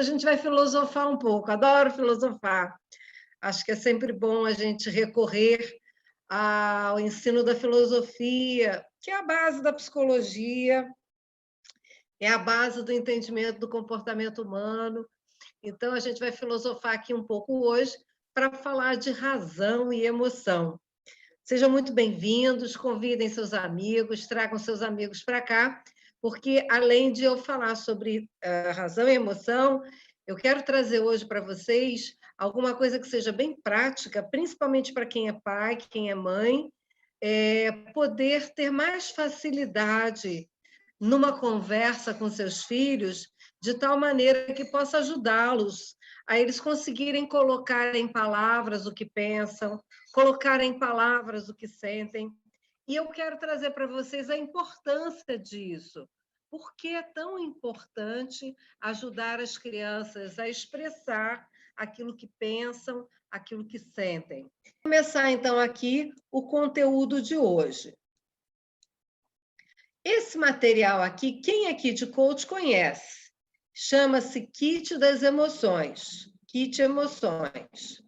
A gente vai filosofar um pouco, adoro filosofar. Acho que é sempre bom a gente recorrer ao ensino da filosofia, que é a base da psicologia, é a base do entendimento do comportamento humano. Então, a gente vai filosofar aqui um pouco hoje para falar de razão e emoção. Sejam muito bem-vindos, convidem seus amigos, tragam seus amigos para cá, porque além de eu falar sobre razão e emoção, eu quero trazer hoje para vocês alguma coisa que seja bem prática, principalmente para quem é pai, quem é mãe, poder ter mais facilidade numa conversa com seus filhos, de tal maneira que possa ajudá-los a eles conseguirem colocar em palavras o que pensam, colocar em palavras o que sentem. E eu quero trazer para vocês a importância disso. Por que é tão importante ajudar as crianças a expressar aquilo que pensam, aquilo que sentem? Vou começar, então, aqui o conteúdo de hoje. Esse material aqui, quem aqui de coach conhece? Chama-se Kit das Emoções. Kit Emoções.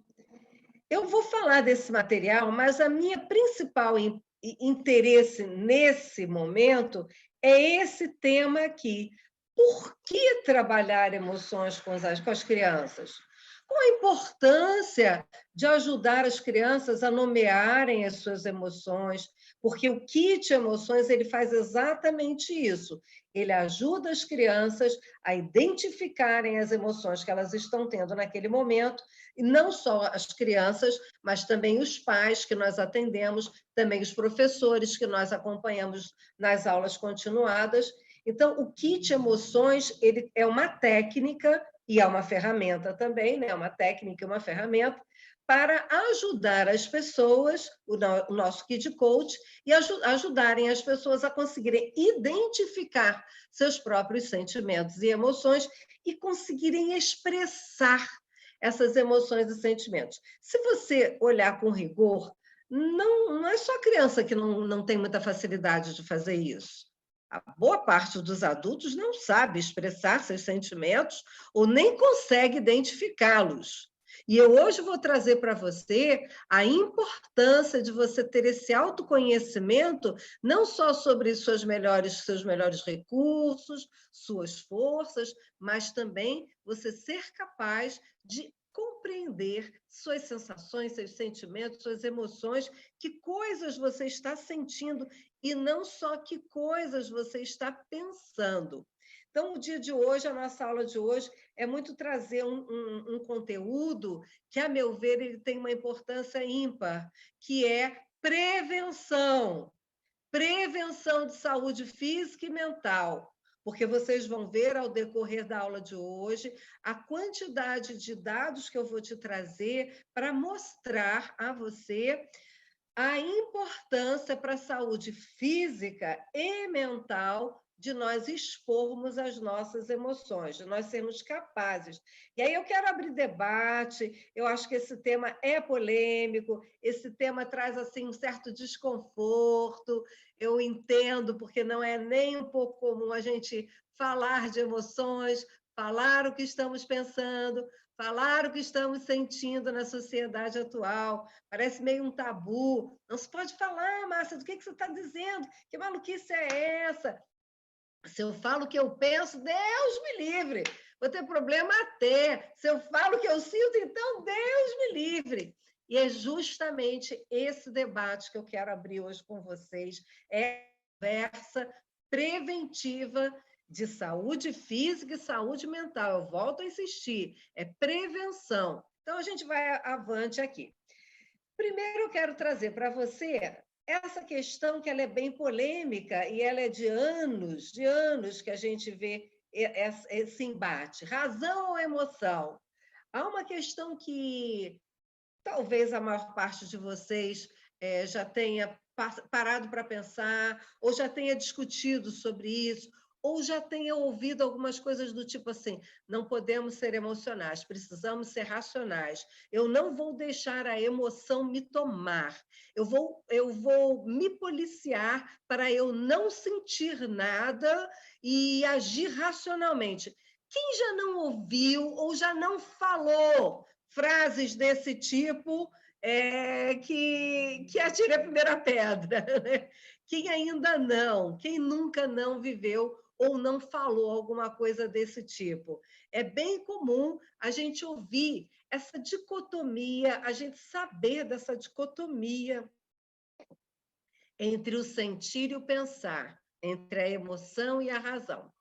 Eu vou falar desse material, mas a minha principal interesse nesse momento é esse tema aqui. Por que trabalhar emoções com as crianças? Qual a importância de ajudar as crianças a nomearem as suas emoções? Porque o Kit Emoções ele faz exatamente isso. Ele ajuda as crianças a identificarem as emoções que elas estão tendo naquele momento, e não só as crianças, mas também os pais que nós atendemos, também os professores que nós acompanhamos nas aulas continuadas. Então, o Kit Emoções ele é uma técnica e é uma ferramenta também, né? Uma técnica e uma ferramenta para ajudar as pessoas, o nosso Kid Coach, e ajudarem as pessoas a conseguirem identificar seus próprios sentimentos e emoções e conseguirem expressar essas emoções e sentimentos. Se você olhar com rigor, não é só a criança que não tem muita facilidade de fazer isso. A boa parte dos adultos não sabe expressar seus sentimentos ou nem consegue identificá-los. E eu hoje vou trazer para você a importância de você ter esse autoconhecimento, não só sobre seus melhores recursos, suas forças, mas também você ser capaz de compreender suas sensações, seus sentimentos, suas emoções, que coisas você está sentindo e não só que coisas você está pensando. Então, o dia de hoje, a nossa aula de hoje, é muito trazer um conteúdo que, a meu ver, ele tem uma importância ímpar, que é prevenção. Prevenção de saúde física e mental. Porque vocês vão ver ao decorrer da aula de hoje a quantidade de dados que eu vou te trazer para mostrar a você a importância para a saúde física e mental de nós expormos as nossas emoções, de nós sermos capazes. E aí eu quero abrir debate, eu acho que esse tema é polêmico, esse tema traz assim um certo desconforto, eu entendo, porque não é nem um pouco comum a gente falar de emoções, falar o que estamos pensando, falar o que estamos sentindo na sociedade atual, parece meio um tabu. Não se pode falar, Márcia, do que você está dizendo? Que maluquice é essa? Se eu falo o que eu penso, Deus me livre. Vou ter problema até. Se eu falo o que eu sinto, então Deus me livre. E é justamente esse debate que eu quero abrir hoje com vocês. É a conversa preventiva de saúde física e saúde mental. Eu volto a insistir, é prevenção. Então, a gente vai avante aqui. Primeiro, eu quero trazer para você essa questão que ela é bem polêmica e ela é de anos que a gente vê esse embate. Razão ou emoção? Há uma questão que talvez a maior parte de vocês já tenha parado para pensar, ou já tenha discutido sobre isso, ou já tenha ouvido algumas coisas do tipo assim: não podemos ser emocionais, precisamos ser racionais. Eu não vou deixar a emoção me tomar. Eu vou me policiar para eu não sentir nada e agir racionalmente. Quem já não ouviu ou já não falou frases desse tipo, que atire a primeira pedra, né? Quem ainda não, quem nunca não viveu ou não falou alguma coisa desse tipo. É bem comum a gente ouvir essa dicotomia, a gente saber dessa dicotomia entre o sentir e o pensar, entre a emoção e a razão.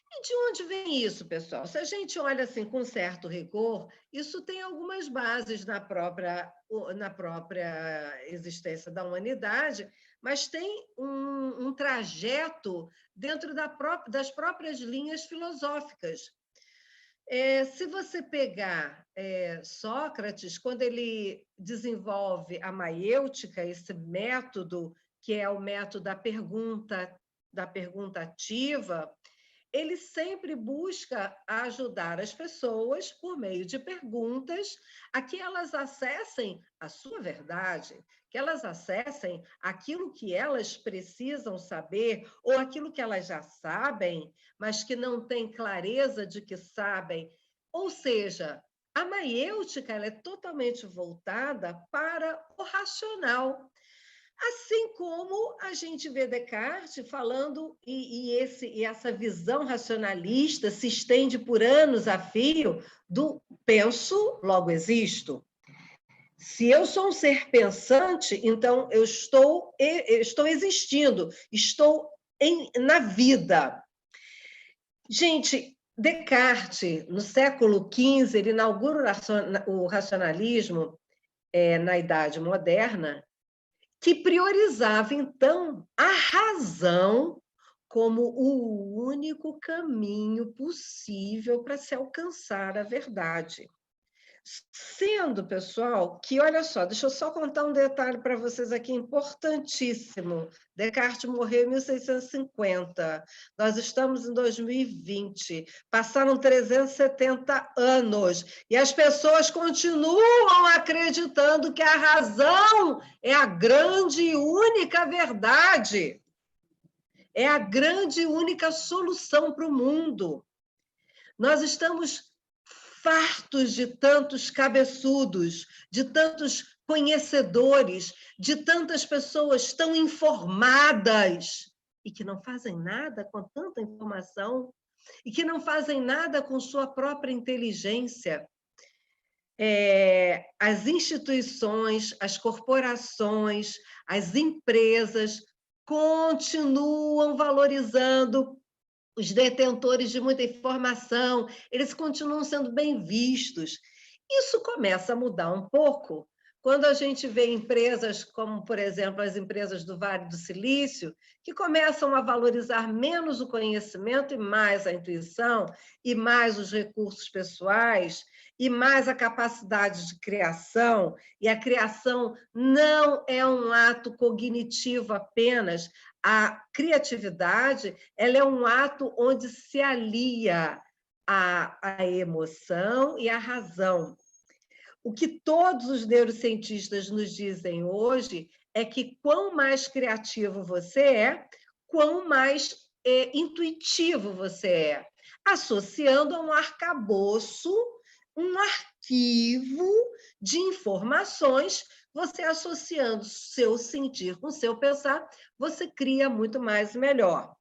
E de onde vem isso, pessoal? Se a gente olha assim com certo rigor, isso tem algumas bases na própria existência da humanidade, mas tem um trajeto dentro das próprias linhas filosóficas. Se você pegar Sócrates, quando ele desenvolve a maiêutica, esse método que é o método da pergunta ativa, ele sempre busca ajudar as pessoas, por meio de perguntas, a que elas acessem a sua verdade, que elas acessem aquilo que elas precisam saber, ou aquilo que elas já sabem, mas que não têm clareza de que sabem. Ou seja, a maiêutica ela é totalmente voltada para o racional. Assim como a gente vê Descartes falando, e essa visão racionalista se estende por anos a fio do penso, logo existo. Se eu sou um ser pensante, então eu estou existindo, estou na vida. Gente, Descartes, no século XV, ele inaugura o racionalismo na Idade Moderna, que priorizava, então, a razão como o único caminho possível para se alcançar a verdade. Sendo, pessoal, que, olha só, deixa eu só contar um detalhe para vocês aqui importantíssimo. Descartes morreu em 1650, nós estamos em 2020, passaram 370 anos, e as pessoas continuam acreditando que a razão é a grande e única verdade, é a grande e única solução para o mundo. Nós estamos fartos de tantos cabeçudos, de tantos conhecedores, de tantas pessoas tão informadas e que não fazem nada com tanta informação e que não fazem nada com sua própria inteligência. As instituições, as corporações, as empresas continuam valorizando os detentores de muita informação, eles continuam sendo bem vistos. Isso começa a mudar um pouco quando a gente vê empresas como, por exemplo, as empresas do Vale do Silício, que começam a valorizar menos o conhecimento e mais a intuição, e mais os recursos pessoais, e mais a capacidade de criação, e a criação não é um ato cognitivo apenas, a criatividade ela é um ato onde se alia a emoção e a razão. O que todos os neurocientistas nos dizem hoje é que quão mais criativo você quão mais intuitivo você associando a um arcabouço, um arquivo de informações, você associando seu sentir com seu pensar, você cria muito mais e melhor.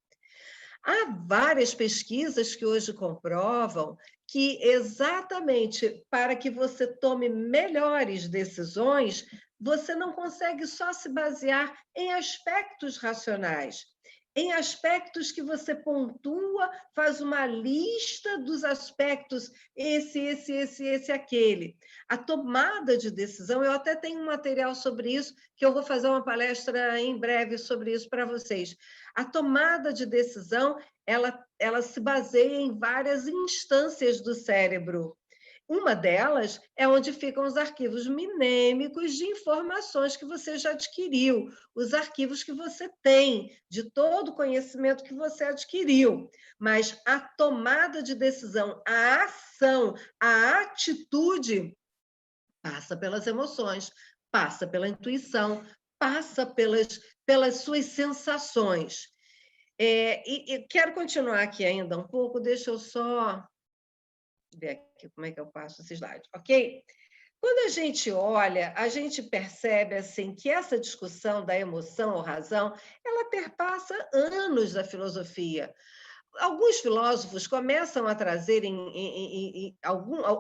Há várias pesquisas que hoje comprovam que exatamente para que você tome melhores decisões, você não consegue só se basear em aspectos racionais, em aspectos que você pontua, faz uma lista dos aspectos, esse, aquele. A tomada de decisão, eu até tenho um material sobre isso, que eu vou fazer uma palestra em breve sobre isso para vocês. A tomada de decisão, ela se baseia em várias instâncias do cérebro. Uma delas é onde ficam os arquivos mnêmicos de informações que você já adquiriu, os arquivos que você tem, de todo o conhecimento que você adquiriu. Mas a tomada de decisão, a ação, a atitude passa pelas emoções, passa pela intuição, passa pelas suas sensações. E quero continuar aqui ainda um pouco, deixa eu só ver aqui como é que eu passo esse slide, ok? Quando a gente olha, a gente percebe assim que essa discussão da emoção ou razão, ela perpassa anos da filosofia. Alguns filósofos começam a trazer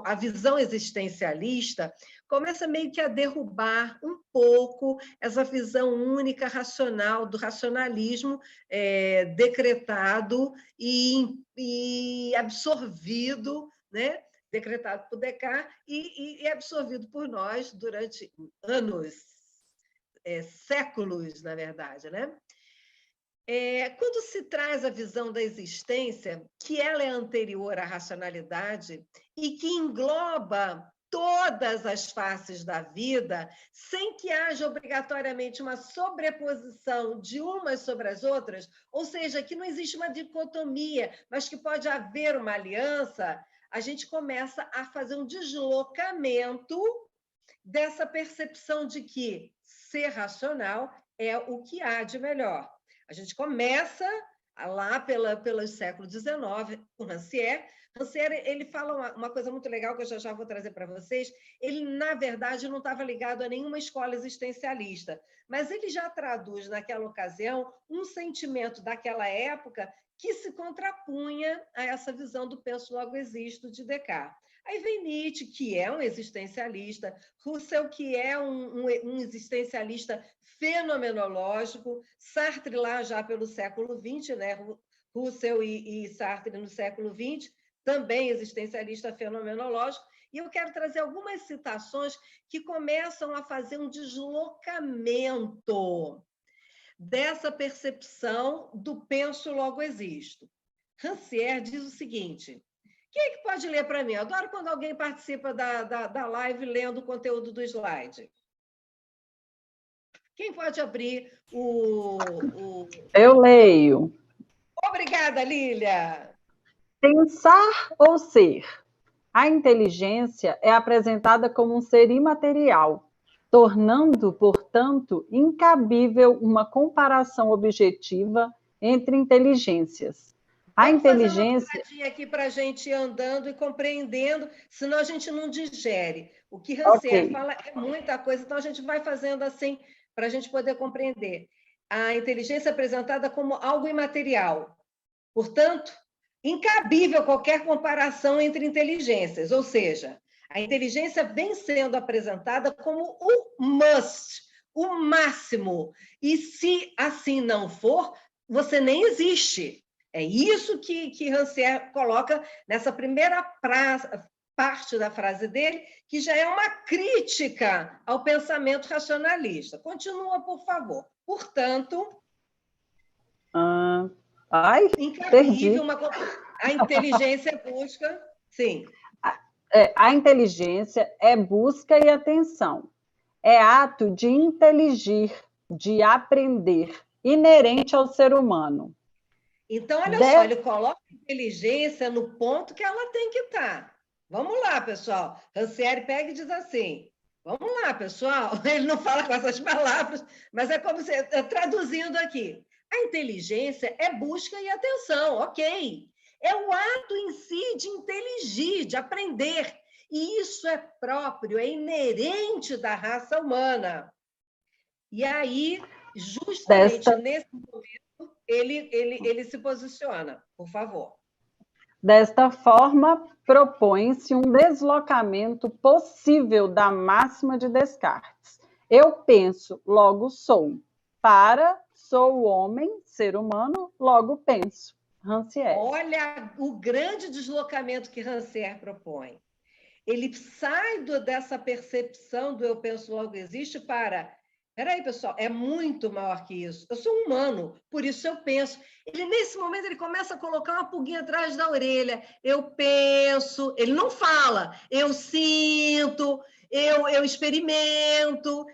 a visão existencialista, começa meio que a derrubar um pouco essa visão única racional do racionalismo decretado e absorvido, né? Decretado por Descartes e absorvido por nós durante anos, séculos, na verdade, né? Quando se traz a visão da existência, que ela é anterior à racionalidade e que engloba todas as faces da vida, sem que haja obrigatoriamente uma sobreposição de umas sobre as outras, ou seja, que não existe uma dicotomia, mas que pode haver uma aliança, a gente começa a fazer um deslocamento dessa percepção de que ser racional é o que há de melhor. A gente começa lá pelo século XIX, com Rancière. Rancière, ele fala uma coisa muito legal que eu já vou trazer para vocês. Ele, na verdade, não estava ligado a nenhuma escola existencialista, mas ele já traduz, naquela ocasião, um sentimento daquela época que se contrapunha a essa visão do penso logo existo de Descartes. Aí vem Nietzsche, que é um existencialista, Husserl, que é um existencialista fenomenológico, Sartre lá já pelo século XX, né? Husserl e Sartre no século XX, também existencialista fenomenológico, e eu quero trazer algumas citações que começam a fazer um deslocamento dessa percepção do penso logo existo. Rancière diz o seguinte: quem é que pode ler para mim? Eu adoro quando alguém participa da live lendo o conteúdo do slide. Quem pode abrir o... Eu leio. Obrigada, Lília. Pensar ou ser? A inteligência é apresentada como um ser imaterial, tornando, portanto, incabível uma comparação objetiva entre inteligências. A Vamos fazer uma inteligência... paradinha aqui para a gente ir andando e compreendendo, senão a gente não digere. O que Rancière Ok. fala é muita coisa, então a gente vai fazendo assim para a gente poder compreender. A inteligência é apresentada como algo imaterial, portanto, incabível qualquer comparação entre inteligências, ou seja, a inteligência vem sendo apresentada como o must, o máximo, e se assim não for, você nem existe. É isso que Rancière coloca nessa primeira parte da frase dele, que já é uma crítica ao pensamento racionalista. Continua, por favor. Portanto, perdi. A inteligência busca, sim. A inteligência é busca e atenção. É ato de inteligir, de aprender, inerente ao ser humano. Então, olha só, ele coloca a inteligência no ponto que ela tem que estar. Vamos lá, pessoal. Rancière pega e diz assim, vamos lá, pessoal. Ele não fala com essas palavras, mas é como se traduzindo aqui. A inteligência é busca e atenção, ok. É o ato em si de inteligir, de aprender. E isso é próprio, é inerente da raça humana. E aí, justamente nesse momento, ele se posiciona, por favor. Desta forma, propõe-se um deslocamento possível da máxima de Descartes. Eu penso, logo sou. Para, sou homem, ser humano, logo penso. Rancière. Olha o grande deslocamento que Rancière propõe. Ele sai dessa percepção do eu penso, logo existe para... Peraí, pessoal, é muito maior que isso. Eu sou humano, por isso eu penso. Ele, nesse momento, ele começa a colocar uma pulguinha atrás da orelha. Eu penso, ele não fala, eu sinto, eu experimento,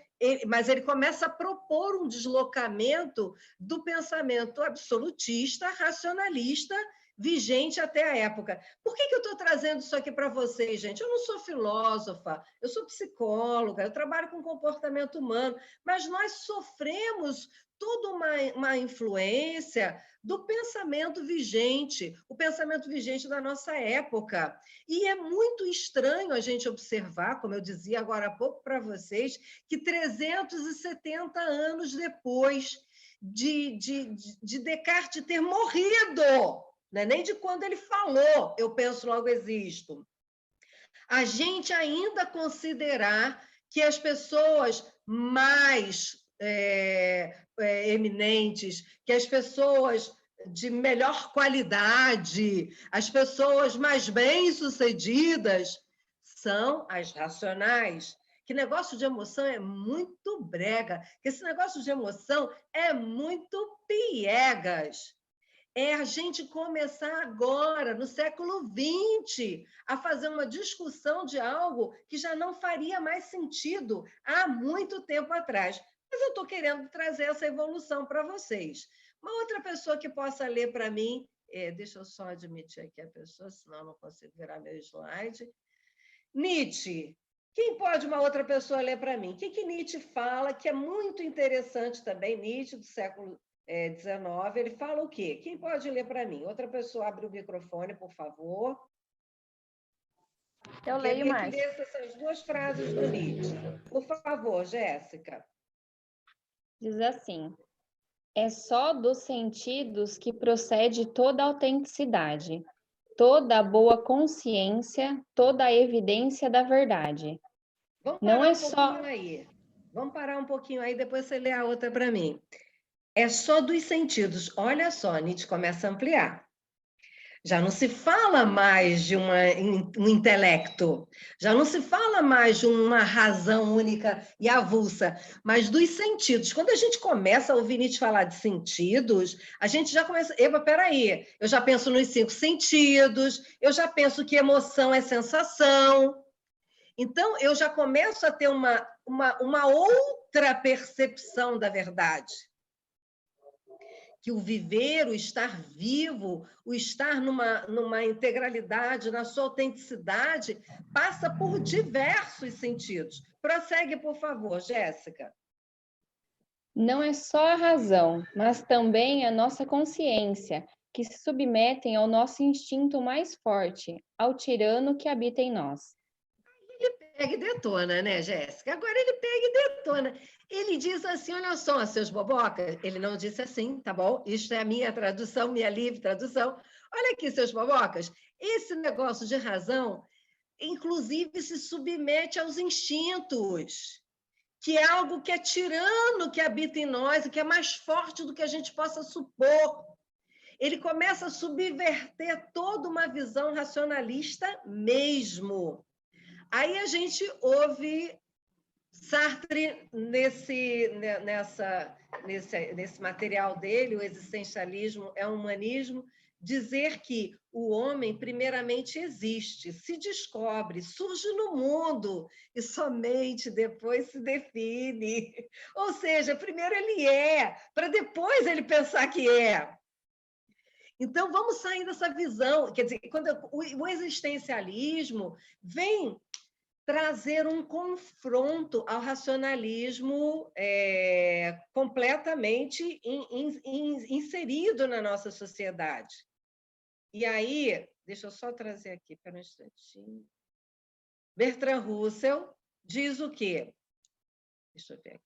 mas ele começa a propor um deslocamento do pensamento absolutista, racionalista, vigente até a época. Por que eu estou trazendo isso aqui para vocês, gente? Eu não sou filósofa, eu sou psicóloga, eu trabalho com comportamento humano, mas nós sofremos toda uma influência do pensamento vigente, o pensamento vigente da nossa época. E é muito estranho a gente observar, como eu dizia agora há pouco para vocês, que 370 anos depois de Descartes ter morrido, não é nem de quando ele falou, eu penso, logo existo, a gente ainda considerar que as pessoas mais eminentes, que as pessoas de melhor qualidade, as pessoas mais bem-sucedidas, são as racionais. Que negócio de emoção é muito brega, que esse negócio de emoção é muito piegas. É a gente começar agora, no século XX, a fazer uma discussão de algo que já não faria mais sentido há muito tempo atrás. Mas eu estou querendo trazer essa evolução para vocês. Uma outra pessoa que possa ler para mim, deixa eu só admitir aqui a pessoa, senão eu não consigo virar meu slide. Nietzsche. Quem pode uma outra pessoa ler para mim? O que Nietzsche fala, que é muito interessante também, Nietzsche do século XIX, ele fala o quê? Quem pode ler para mim? Outra pessoa abre o microfone, por favor. Eu leio mais. Eu queria essas duas frases do Nietzsche. Por favor, Jéssica. Diz assim: é só dos sentidos que procede toda a autenticidade, toda a boa consciência, toda a evidência da verdade. Vamos parar um pouquinho aí, depois você lê a outra para mim. É só dos sentidos. Olha só, Nietzsche começa a ampliar. Já não se fala mais de um intelecto, já não se fala mais de uma razão única e avulsa, mas dos sentidos. Quando a gente começa a ouvir Nietzsche falar de sentidos, a gente já começa... peraí, eu já penso nos 5 sentidos, eu já penso que emoção é sensação. Então, eu já começo a ter uma outra percepção da verdade. Que o viver, o estar vivo, o estar numa integralidade, na sua autenticidade, passa por diversos sentidos. Prossegue, por favor, Jéssica. Não é só a razão, mas também a nossa consciência, que se submetem ao nosso instinto mais forte, ao tirano que habita em nós. Ele pega e detona, né, Jéssica? Agora ele pega e detona. Ele diz assim, olha só, seus bobocas. Ele não disse assim, tá bom? Isto é a minha tradução, minha livre tradução. Olha aqui, seus bobocas. Esse negócio de razão, inclusive, se submete aos instintos, que é algo que é tirano que habita em nós e que é mais forte do que a gente possa supor. Ele começa a subverter toda uma visão racionalista mesmo. Aí a gente ouve Sartre, nesse material dele, o existencialismo é um humanismo, dizer que o homem primeiramente existe, se descobre, surge no mundo e somente depois se define. Ou seja, primeiro ele é, para depois ele pensar que é. Então, vamos sair dessa visão. Quer dizer, quando o existencialismo vem trazer um confronto ao racionalismo completamente inserido na nossa sociedade. E aí, deixa eu só trazer aqui, para um instantinho. Bertrand Russell diz o quê? Deixa eu ver aqui.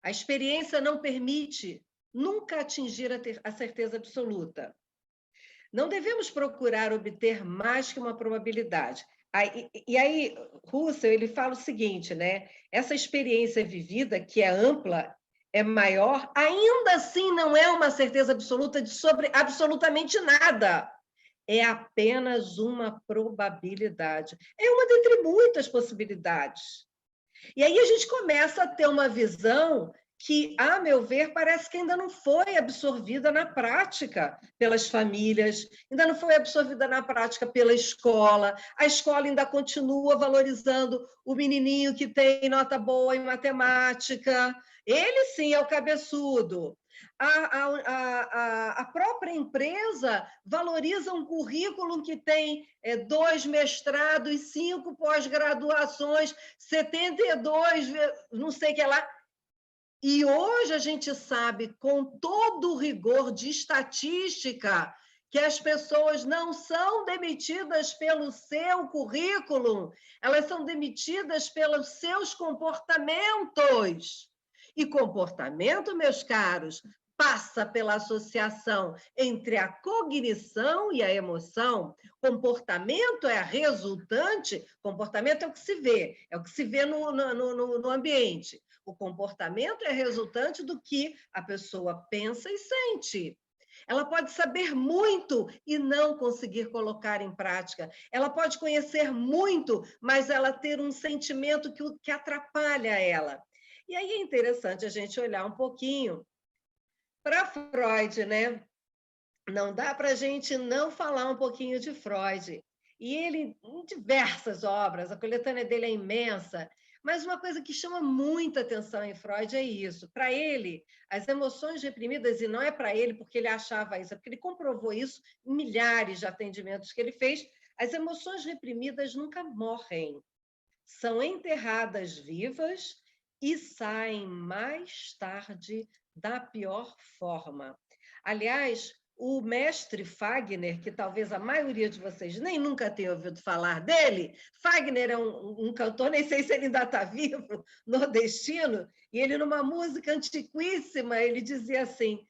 A experiência não permite nunca atingir a certeza absoluta. Não devemos procurar obter mais que uma probabilidade. E aí, Russell, ele fala o seguinte, né? Essa experiência vivida, que é ampla, é maior, ainda assim não é uma certeza absoluta sobre absolutamente nada. É apenas uma probabilidade. É uma dentre muitas possibilidades. E aí a gente começa a ter uma visão que, a meu ver, parece que ainda não foi absorvida na prática pelas famílias, ainda não foi absorvida na prática pela escola. A escola ainda continua valorizando o menininho que tem nota boa em matemática. Ele, sim, é o cabeçudo. A própria empresa valoriza um currículo que tem 2 mestrados, 5 pós-graduações, 72, não sei o que lá. E hoje a gente sabe, com todo o rigor de estatística, que as pessoas não são demitidas pelo seu currículo, elas são demitidas pelos seus comportamentos. E comportamento, meus caros, passa pela associação entre a cognição e a emoção. Comportamento é a resultante, comportamento é o que se vê no ambiente. O comportamento é resultante do que a pessoa pensa e sente. Ela pode saber muito e não conseguir colocar em prática. Ela pode conhecer muito, mas ela ter um sentimento que atrapalha ela. E aí é interessante a gente olhar um pouquinho para Freud, né? Não dá para a gente não falar um pouquinho de Freud. E ele, em diversas obras, a coletânea dele é imensa, mas uma coisa que chama muita atenção em Freud é isso. Para ele, as emoções reprimidas, e não é para ele porque ele achava isso, é porque ele comprovou isso em milhares de atendimentos que ele fez, as emoções reprimidas nunca morrem. São enterradas vivas e saem mais tarde da pior forma. Aliás, o mestre Fagner, que talvez a maioria de vocês nem nunca tenha ouvido falar dele, Fagner é um cantor, nem sei se ele ainda está vivo, nordestino, e ele, numa música antiquíssima, ele dizia assim,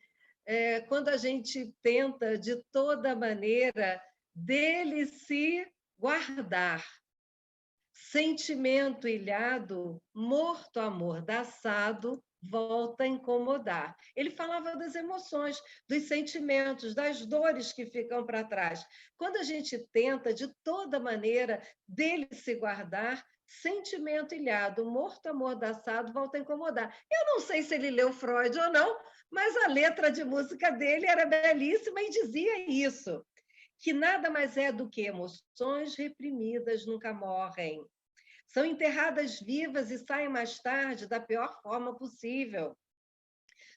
quando a gente tenta, de toda maneira, dele se guardar, sentimento ilhado, morto amordaçado, volta a incomodar. Ele falava das emoções, dos sentimentos, das dores que ficam para trás. Quando a gente tenta, de toda maneira, dele se guardar, sentimento ilhado, morto amordaçado, volta a incomodar. Eu não sei se ele leu Freud ou não, mas a letra de música dele era belíssima e dizia isso, que nada mais é do que emoções reprimidas nunca morrem. São enterradas vivas e saem mais tarde da pior forma possível.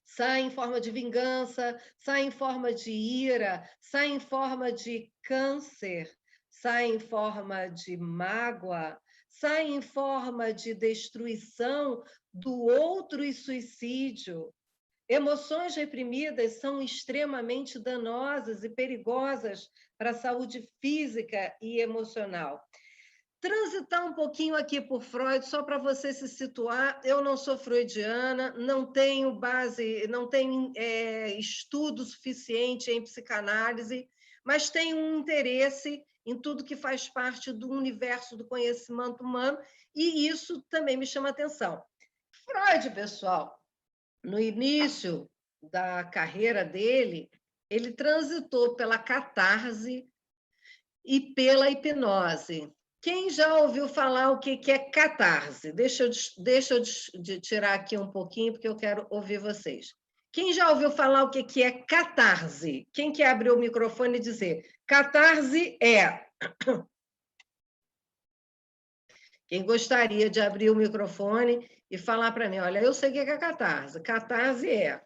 Saem em forma de vingança, saem em forma de ira, saem em forma de câncer, saem em forma de mágoa, saem em forma de destruição do outro e suicídio. Emoções reprimidas são extremamente danosas e perigosas para a saúde física e emocional. Transitar um pouquinho aqui por Freud, só para você se situar. Eu não sou freudiana, não tenho base, não tenho estudo suficiente em psicanálise, mas tenho um interesse em tudo que faz parte do universo do conhecimento humano, e isso também me chama atenção. Freud, pessoal, no início da carreira dele, ele transitou pela catarse e pela hipnose. Quem já ouviu falar o que é catarse? Deixa eu tirar aqui um pouquinho, porque eu quero ouvir vocês. Quem já ouviu falar o que é catarse? Quem quer abrir o microfone e dizer? Catarse é... Quem gostaria de abrir o microfone e falar para mim, olha, eu sei o que é catarse. Catarse é...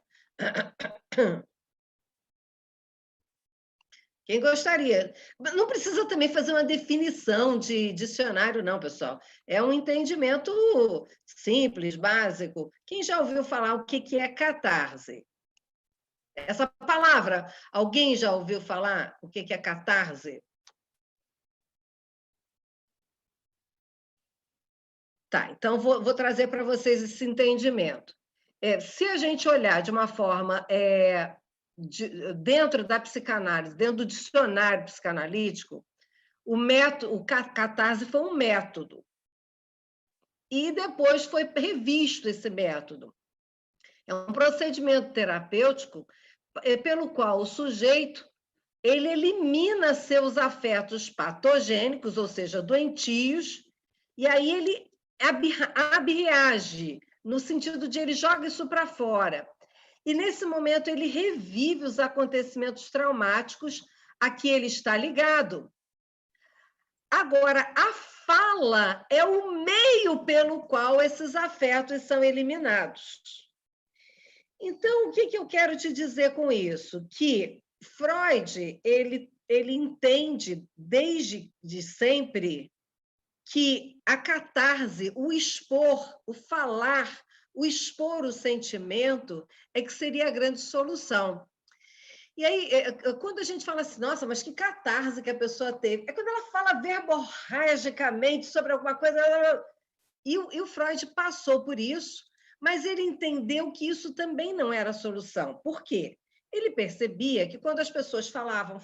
Quem gostaria? Não precisa também fazer uma definição de dicionário, não, pessoal. É um entendimento simples, básico. Quem já ouviu falar o que é catarse? Essa palavra, alguém já ouviu falar o que é catarse? Tá, então vou trazer para vocês esse entendimento. Se a gente olhar de uma forma... dentro da psicanálise, dentro do dicionário psicanalítico, o catarse foi um método. E depois foi revisto esse método. É um procedimento terapêutico pelo qual o sujeito ele elimina seus afetos patogênicos, ou seja, doentios, e aí ele abreage, no sentido de ele joga isso para fora. E, nesse momento, ele revive os acontecimentos traumáticos a que ele está ligado. Agora, a fala é o meio pelo qual esses afetos são eliminados. Então, o que eu quero te dizer com isso? Que Freud, ele entende desde sempre que a catarse, o expor, o falar, o expor o sentimento é que seria a grande solução. E aí, quando a gente fala assim, nossa, mas que catarse que a pessoa teve, é quando ela fala verborragicamente sobre alguma coisa. E o Freud passou por isso, mas ele entendeu que isso também não era a solução. Por quê? Ele percebia que quando as pessoas falavam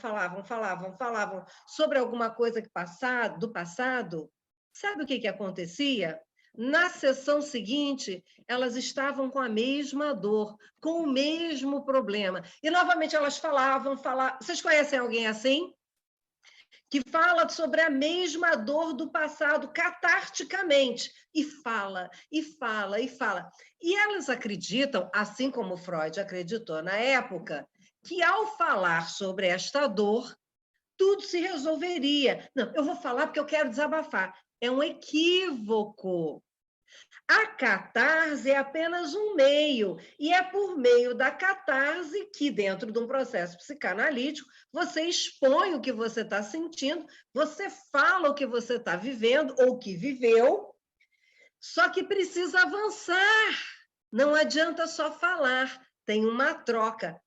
sobre alguma coisa do passado, sabe o que acontecia? Na sessão seguinte, elas estavam com a mesma dor, com o mesmo problema. E, novamente, elas falavam. Vocês conhecem alguém assim? Que fala sobre a mesma dor do passado, catarticamente, e fala, e fala, e fala. E elas acreditam, assim como Freud acreditou na época, que ao falar sobre esta dor, tudo se resolveria. Não, eu vou falar porque eu quero desabafar. É um equívoco. A catarse é apenas um meio, e é por meio da catarse que, dentro de um processo psicanalítico, você expõe o que você está sentindo, você fala o que você está vivendo ou que viveu, só que precisa avançar. Não adianta só falar, tem uma troca.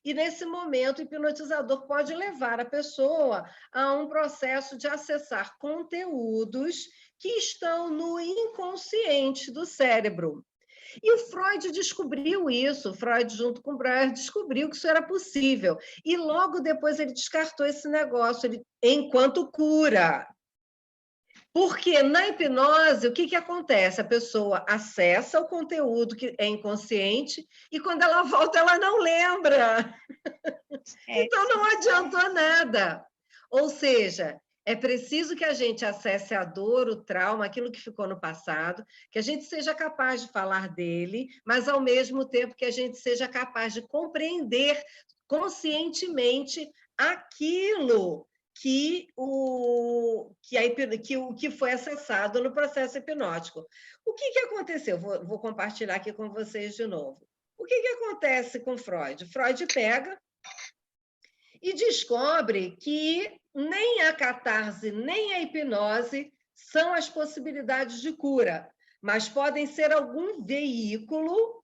E, nesse momento, o hipnotizador pode levar a pessoa a um processo de acessar conteúdos que estão no inconsciente do cérebro. E o Freud descobriu isso, Freud, junto com o Breuer, descobriu que isso era possível. E logo depois ele descartou esse negócio enquanto cura. Porque na hipnose, o que acontece? A pessoa acessa o conteúdo que é inconsciente e, quando ela volta, ela não lembra. Então, não adiantou nada. Ou seja, é preciso que a gente acesse a dor, o trauma, aquilo que ficou no passado, que a gente seja capaz de falar dele, mas, ao mesmo tempo, que a gente seja capaz de compreender conscientemente aquilo que foi acessado no processo hipnótico. O que aconteceu? Vou compartilhar aqui com vocês de novo. O que acontece com Freud? Freud pega e descobre que nem a catarse, nem a hipnose são as possibilidades de cura, mas podem ser algum veículo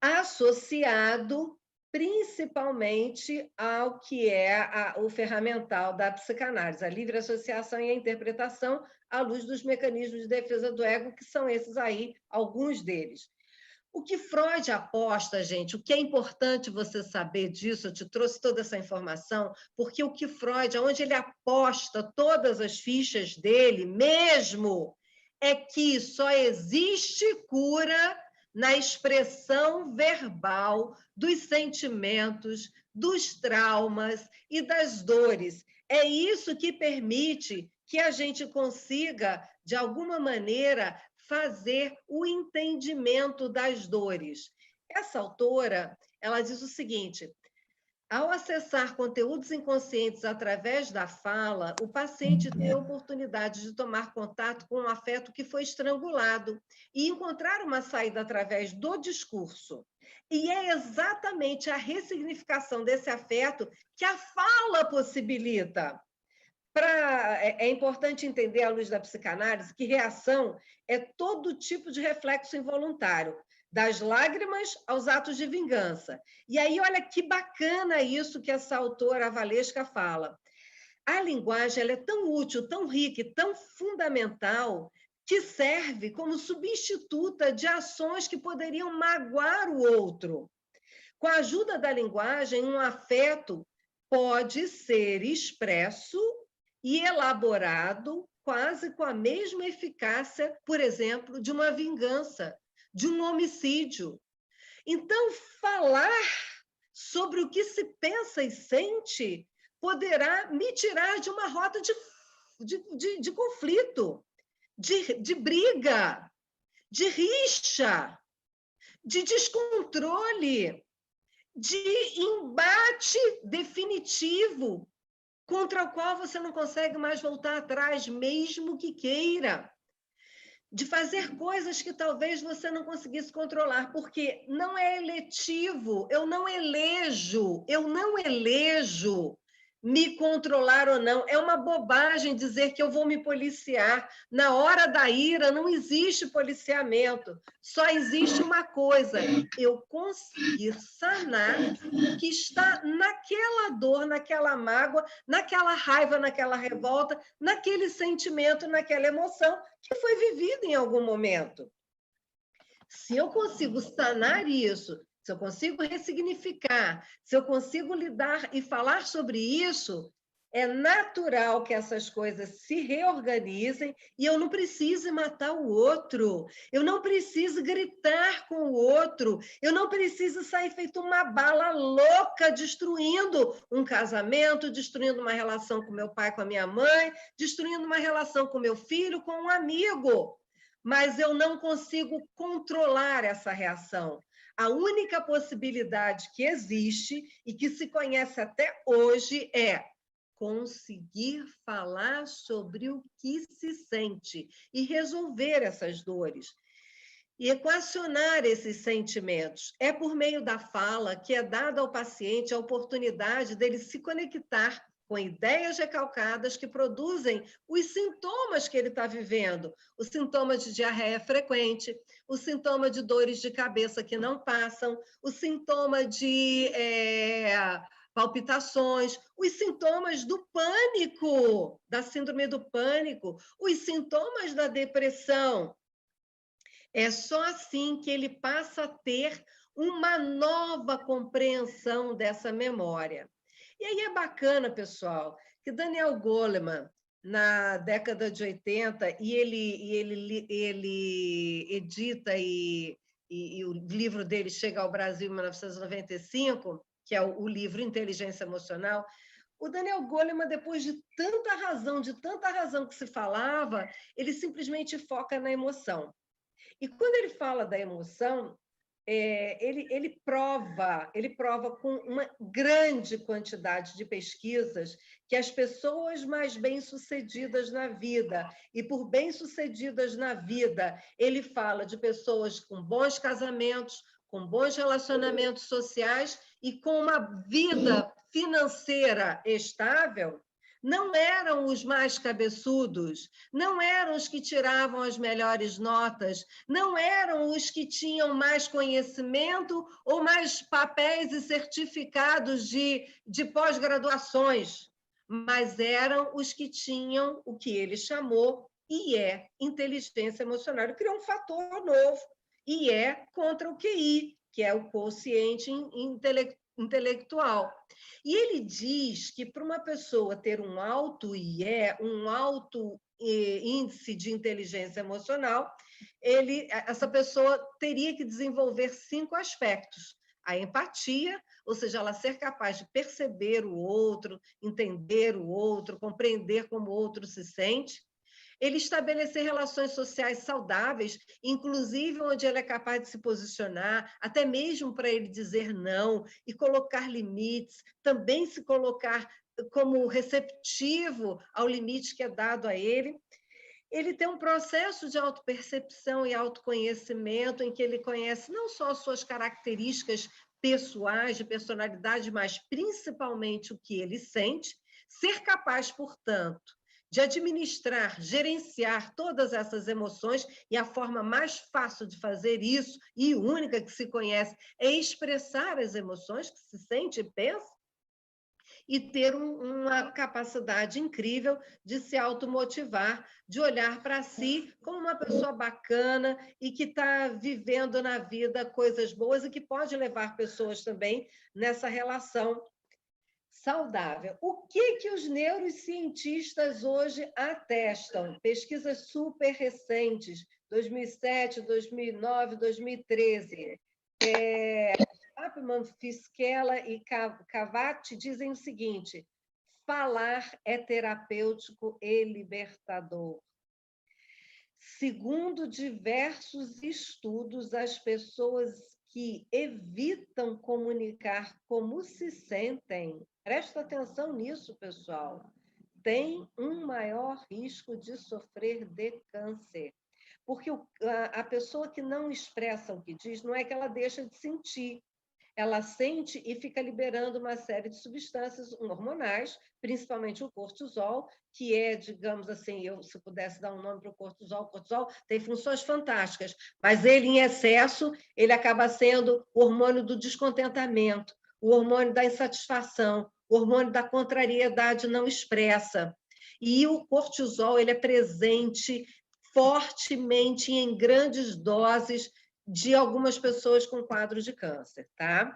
associado principalmente ao que é o ferramental da psicanálise, a livre associação e a interpretação à luz dos mecanismos de defesa do ego, que são esses aí, alguns deles. O que Freud aposta, gente, o que é importante você saber disso, eu te trouxe toda essa informação, porque o que Freud, onde ele aposta todas as fichas dele mesmo, é que só existe cura na expressão verbal dos sentimentos, dos traumas e das dores. É isso que permite que a gente consiga, de alguma maneira, fazer o entendimento das dores. Essa autora, ela diz o seguinte: ao acessar conteúdos inconscientes através da fala, o paciente tem a oportunidade de tomar contato com um afeto que foi estrangulado e encontrar uma saída através do discurso. E é exatamente a ressignificação desse afeto que a fala possibilita. É importante entender, à luz da psicanálise, que reação é todo tipo de reflexo involuntário, das lágrimas aos atos de vingança. E aí, olha que bacana isso que essa autora, a Valesca, fala. A linguagem ela é tão útil, tão rica e tão fundamental que serve como substituta de ações que poderiam magoar o outro. Com a ajuda da linguagem, um afeto pode ser expresso e elaborado quase com a mesma eficácia, por exemplo, de uma vingança, de um homicídio. Então, falar sobre o que se pensa e sente poderá me tirar de uma rota de conflito, de briga, de rixa, de descontrole, de embate definitivo, contra o qual você não consegue mais voltar atrás, mesmo que queira. de fazer coisas que talvez você não conseguisse controlar, porque não é eletivo, eu não elejo me controlar ou não. É uma bobagem dizer que eu vou me policiar. Na hora da ira não existe policiamento, só existe uma coisa: eu conseguir sanar o que está naquela dor, naquela mágoa, naquela raiva, naquela revolta, naquele sentimento, naquela emoção que foi vivida em algum momento. Se eu consigo sanar isso, se eu consigo ressignificar, se eu consigo lidar e falar sobre isso, é natural que essas coisas se reorganizem e eu não precise matar o outro, eu não preciso gritar com o outro, eu não preciso sair feito uma bala louca destruindo um casamento, destruindo uma relação com meu pai, com a minha mãe, destruindo uma relação com meu filho, com um amigo. Mas eu não consigo controlar essa reação. A única possibilidade que existe e que se conhece até hoje é conseguir falar sobre o que se sente e resolver essas dores e equacionar esses sentimentos. É por meio da fala que é dada ao paciente a oportunidade dele se conectar com ideias recalcadas que produzem os sintomas que ele está vivendo, o sintoma de diarreia frequente, o sintoma de dores de cabeça que não passam, o sintoma de palpitações, os sintomas do pânico, da síndrome do pânico, os sintomas da depressão. É só assim que ele passa a ter uma nova compreensão dessa memória. E aí é bacana, pessoal, que Daniel Goleman, na década de 80, e ele edita e o livro dele chega ao Brasil em 1995, que é o livro Inteligência Emocional. O Daniel Goleman, depois de tanta razão que se falava, ele simplesmente foca na emoção. E quando ele fala da emoção, ele prova com uma grande quantidade de pesquisas que as pessoas mais bem-sucedidas na vida, e por bem-sucedidas na vida, ele fala de pessoas com bons casamentos, com bons relacionamentos sociais e com uma vida financeira estável, não eram os mais cabeçudos, não eram os que tiravam as melhores notas, não eram os que tinham mais conhecimento ou mais papéis e certificados de pós-graduações, mas eram os que tinham o que ele chamou e é inteligência emocional. Ele criou um fator novo, e é contra o QI, que é o quociente intelectual. E ele diz que para uma pessoa ter um alto IE, um alto índice de inteligência emocional, essa pessoa teria que desenvolver 5 aspectos. A empatia, ou seja, ela ser capaz de perceber o outro, entender o outro, compreender como o outro se sente. Ele estabelecer relações sociais saudáveis, inclusive onde ele é capaz de se posicionar, até mesmo para ele dizer não e colocar limites, também se colocar como receptivo ao limite que é dado a ele. Ele tem um processo de autopercepção e autoconhecimento em que ele conhece não só as suas características pessoais, de personalidade, mas principalmente o que ele sente, ser capaz, portanto, de administrar, gerenciar todas essas emoções, e a forma mais fácil de fazer isso, e única que se conhece, é expressar as emoções que se sente e pensa, e ter uma capacidade incrível de se automotivar, de olhar para si como uma pessoa bacana e que está vivendo na vida coisas boas e que pode levar pessoas também nessa relação saudável. O que os neurocientistas hoje atestam? Pesquisas super recentes, 2007, 2009, 2013. Chapman, Fisquela e Cavati dizem o seguinte: falar é terapêutico e libertador. Segundo diversos estudos, as pessoas que evitam comunicar como se sentem, presta atenção nisso, pessoal, têm um maior risco de sofrer de câncer. Porque a pessoa que não expressa o que diz, não é que ela deixa de sentir, ela sente e fica liberando uma série de substâncias hormonais, principalmente o cortisol, que é, digamos assim, se pudesse dar um nome para o cortisol tem funções fantásticas, mas ele, em excesso, ele acaba sendo o hormônio do descontentamento, o hormônio da insatisfação, o hormônio da contrariedade não expressa. E o cortisol, ele é presente fortemente em grandes doses de algumas pessoas com quadro de câncer, tá?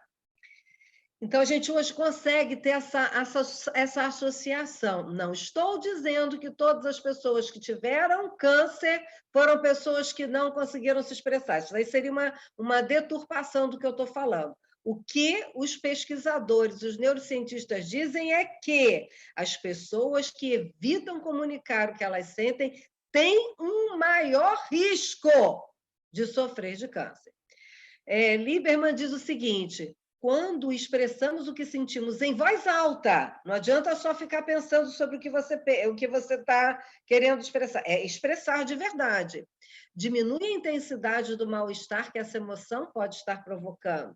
Então, a gente hoje consegue ter essa associação. Não estou dizendo que todas as pessoas que tiveram câncer foram pessoas que não conseguiram se expressar. Isso aí seria uma deturpação do que eu estou falando. O que os pesquisadores, os neurocientistas dizem é que as pessoas que evitam comunicar o que elas sentem têm um maior risco de sofrer de câncer. Lieberman diz o seguinte: quando expressamos o que sentimos em voz alta, não adianta só ficar pensando sobre o que você está querendo expressar, é expressar de verdade. Diminui a intensidade do mal-estar que essa emoção pode estar provocando.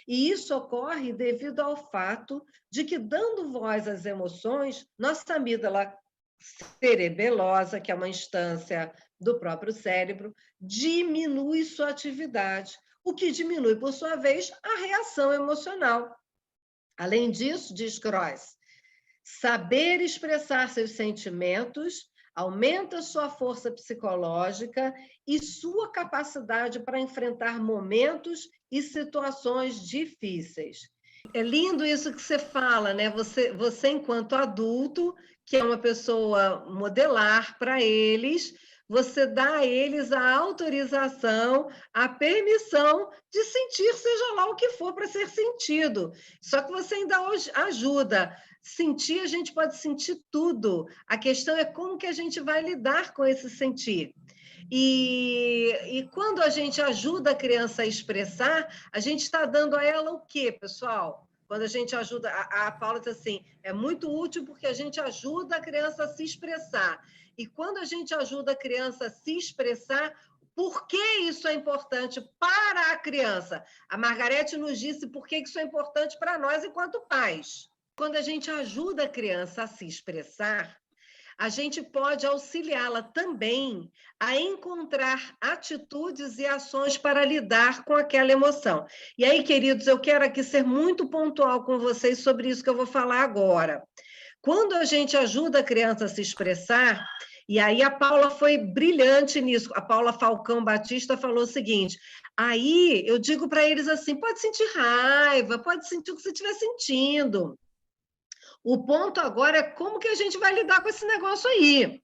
E isso ocorre devido ao fato de que, dando voz às emoções, nossa amígdala cerebelosa, que é uma instância do próprio cérebro, diminui sua atividade, o que diminui, por sua vez, a reação emocional. Além disso, diz Cross, saber expressar seus sentimentos aumenta sua força psicológica e sua capacidade para enfrentar momentos e situações difíceis. É lindo isso que você fala, né? Você enquanto adulto, que é uma pessoa modelar para eles, você dá a eles a autorização, a permissão de sentir, seja lá o que for para ser sentido. Só que você ainda ajuda. Sentir, a gente pode sentir tudo. A questão é como que a gente vai lidar com esse sentir. E quando a gente ajuda a criança a expressar, a gente está dando a ela o quê, pessoal? Quando a gente ajuda, a Paula diz assim, é muito útil porque a gente ajuda a criança a se expressar. E quando a gente ajuda a criança a se expressar, por que isso é importante para a criança? A Margarete nos disse por que isso é importante para nós enquanto pais. Quando a gente ajuda a criança a se expressar, a gente pode auxiliá-la também a encontrar atitudes e ações para lidar com aquela emoção. E aí, queridos, eu quero aqui ser muito pontual com vocês sobre isso que eu vou falar agora. Quando a gente ajuda a criança a se expressar, e aí a Paula foi brilhante nisso, a Paula Falcão Batista falou o seguinte, aí eu digo para eles assim, pode sentir raiva, pode sentir o que você estiver sentindo. O ponto agora é como que a gente vai lidar com esse negócio aí.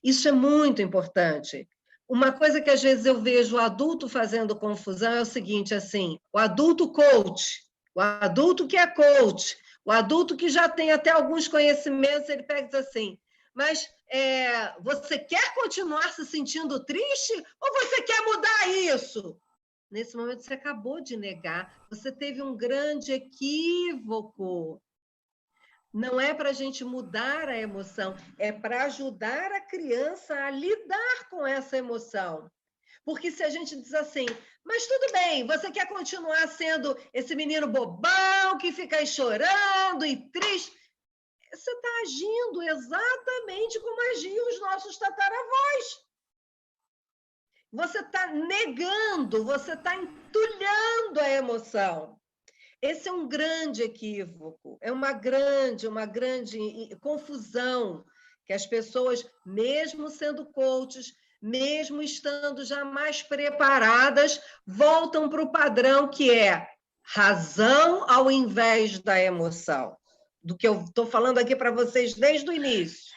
Isso é muito importante. Uma coisa que às vezes eu vejo o adulto fazendo confusão é o seguinte, assim, o adulto coach, o adulto que é coach, o adulto que já tem até alguns conhecimentos, ele pega e diz assim, mas você quer continuar se sentindo triste ou você quer mudar isso? Nesse momento você acabou de negar, você teve um grande equívoco. Não é para a gente mudar a emoção, é para ajudar a criança a lidar com essa emoção. Porque se a gente diz assim, mas tudo bem, você quer continuar sendo esse menino bobão que fica aí chorando e triste, você está agindo exatamente como agiam os nossos tataravós. Você está negando, você está entulhando a emoção. Esse é um grande equívoco, é uma grande confusão que as pessoas, mesmo sendo coaches, mesmo estando já mais preparadas, voltam para o padrão que é razão ao invés da emoção. Do que eu estou falando aqui para vocês desde o início.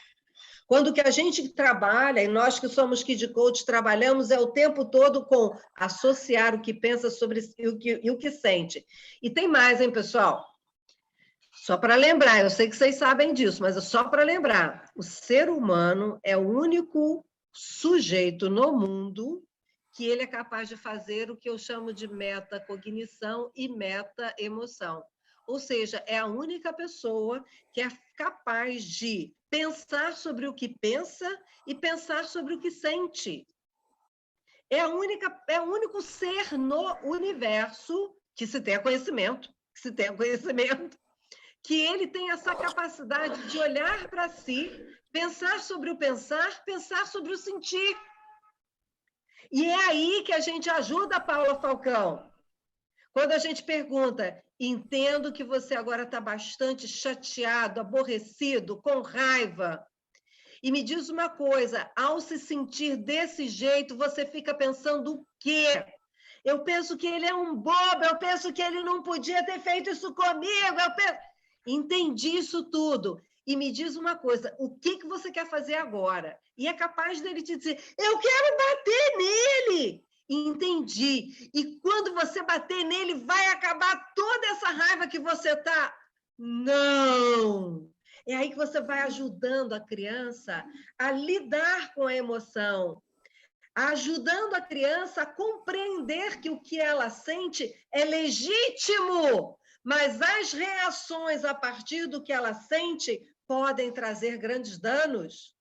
Quando que a gente trabalha, e nós que somos Kid Coach trabalhamos o tempo todo com associar o que pensa sobre e o que sente. E tem mais, hein, pessoal? Só para lembrar, eu sei que vocês sabem disso, mas é só para lembrar, o ser humano é o único sujeito no mundo que ele é capaz de fazer o que eu chamo de metacognição e meta-emoção. Ou seja, é a única pessoa que é capaz de pensar sobre o que pensa e pensar sobre o que sente. É o único ser no universo que se tenha conhecimento, que ele tem essa capacidade de olhar para si, pensar sobre o pensar sobre o sentir. E é aí que a gente ajuda a Paula Falcão. Quando a gente pergunta, entendo que você agora está bastante chateado, aborrecido, com raiva. E me diz uma coisa, ao se sentir desse jeito, você fica pensando o quê? Eu penso que ele é um bobo, eu penso que ele não podia ter feito isso comigo. Entendi isso tudo. E me diz uma coisa, o que você quer fazer agora? E é capaz dele te dizer, eu quero bater nele. Entendi. E quando você bater nele, vai acabar toda essa raiva que você está? Não! É aí que você vai ajudando a criança a lidar com a emoção, ajudando a criança a compreender que o que ela sente é legítimo, mas as reações a partir do que ela sente podem trazer grandes danos.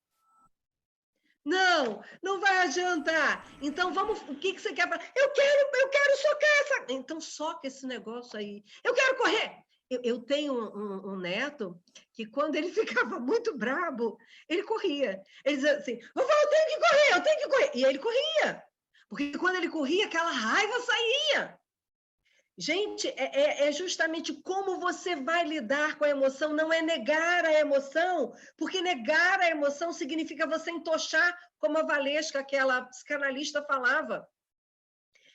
Não, não vai adiantar. Então, vamos, o que você quer? Eu quero socar essa... Então, soca esse negócio aí. Eu quero correr. Eu tenho um neto que, quando ele ficava muito brabo, ele corria. Ele dizia assim, vovó, eu tenho que correr. E aí ele corria. Porque quando ele corria, aquela raiva saía. Gente, é justamente como você vai lidar com a emoção, não é negar a emoção, porque negar a emoção significa você entochar, como a Valesca, aquela psicanalista, falava.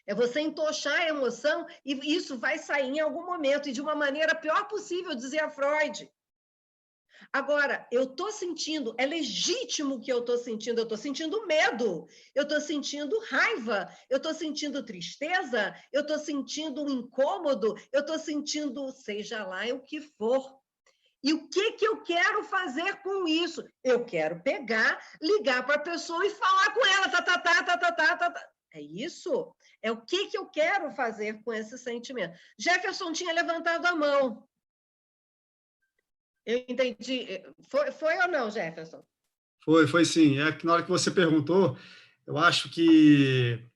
É você entochar a emoção e isso vai sair em algum momento, e de uma maneira pior possível, dizia Freud. Agora, eu estou sentindo, é legítimo que eu estou sentindo medo, eu estou sentindo raiva, eu estou sentindo tristeza, eu estou sentindo um incômodo, eu estou sentindo, seja lá o que for. E o que eu quero fazer com isso? Eu quero pegar, ligar para a pessoa e falar com ela, tá. É isso? É o que eu quero fazer com esse sentimento. Jefferson tinha levantado a mão. Eu entendi. Foi ou não, Jefferson? Foi sim. É que na hora que você perguntou, eu acho que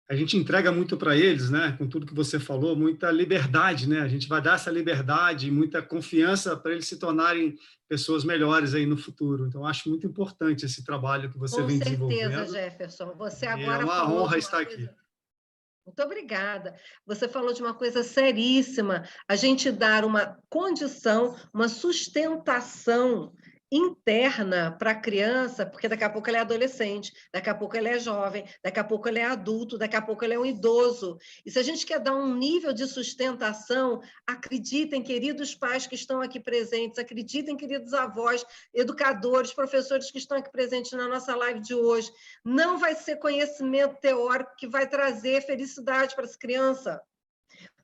a gente entrega muito para eles, né? Com tudo que você falou, muita liberdade, né? A gente vai dar essa liberdade, muita confiança para eles se tornarem pessoas melhores aí no futuro. Então, acho muito importante esse trabalho que você vem desenvolvendo. Com certeza, Jefferson. Você agora é uma falou honra de estar coisa... aqui. Muito obrigada. Você falou de uma coisa seríssima, a gente dar uma condição, uma sustentação interna para a criança, porque daqui a pouco ele é adolescente, daqui a pouco ele é jovem, daqui a pouco ele é adulto, daqui a pouco ele é um idoso. E se a gente quer dar um nível de sustentação, acreditem, queridos pais que estão aqui presentes, acreditem, queridos avós, educadores, professores que estão aqui presentes na nossa live de hoje, não vai ser conhecimento teórico que vai trazer felicidade para essa criança,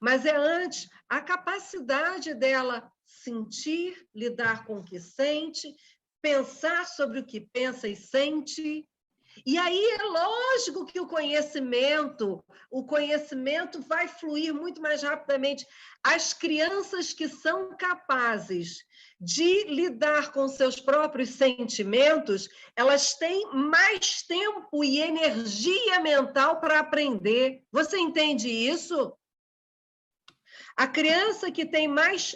mas é antes a capacidade dela sentir, lidar com o que sente, pensar sobre o que pensa e sente. E aí é lógico que o conhecimento vai fluir muito mais rapidamente. As crianças que são capazes de lidar com seus próprios sentimentos, elas têm mais tempo e energia mental para aprender. Você entende isso? A criança que tem mais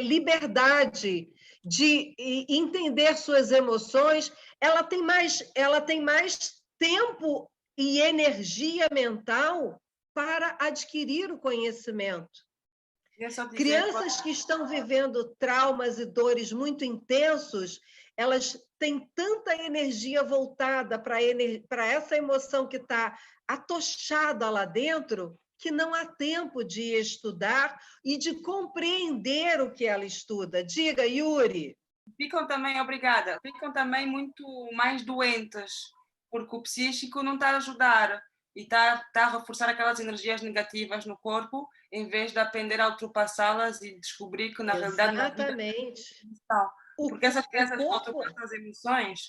liberdade de entender suas emoções, ela tem mais tempo e energia mental para adquirir o conhecimento. Crianças que estão vivendo traumas e dores muito intensos, elas têm tanta energia voltada para essa emoção que está atochada lá dentro, que não há tempo de estudar e de compreender o que ela estuda. Diga, Yuri. Ficam também muito mais doentes, porque o psíquico não está a ajudar e está a reforçar aquelas energias negativas no corpo, em vez de aprender a ultrapassá-las e descobrir que, na realidade, exatamente. Porque essas crianças que ultrapassam as emoções,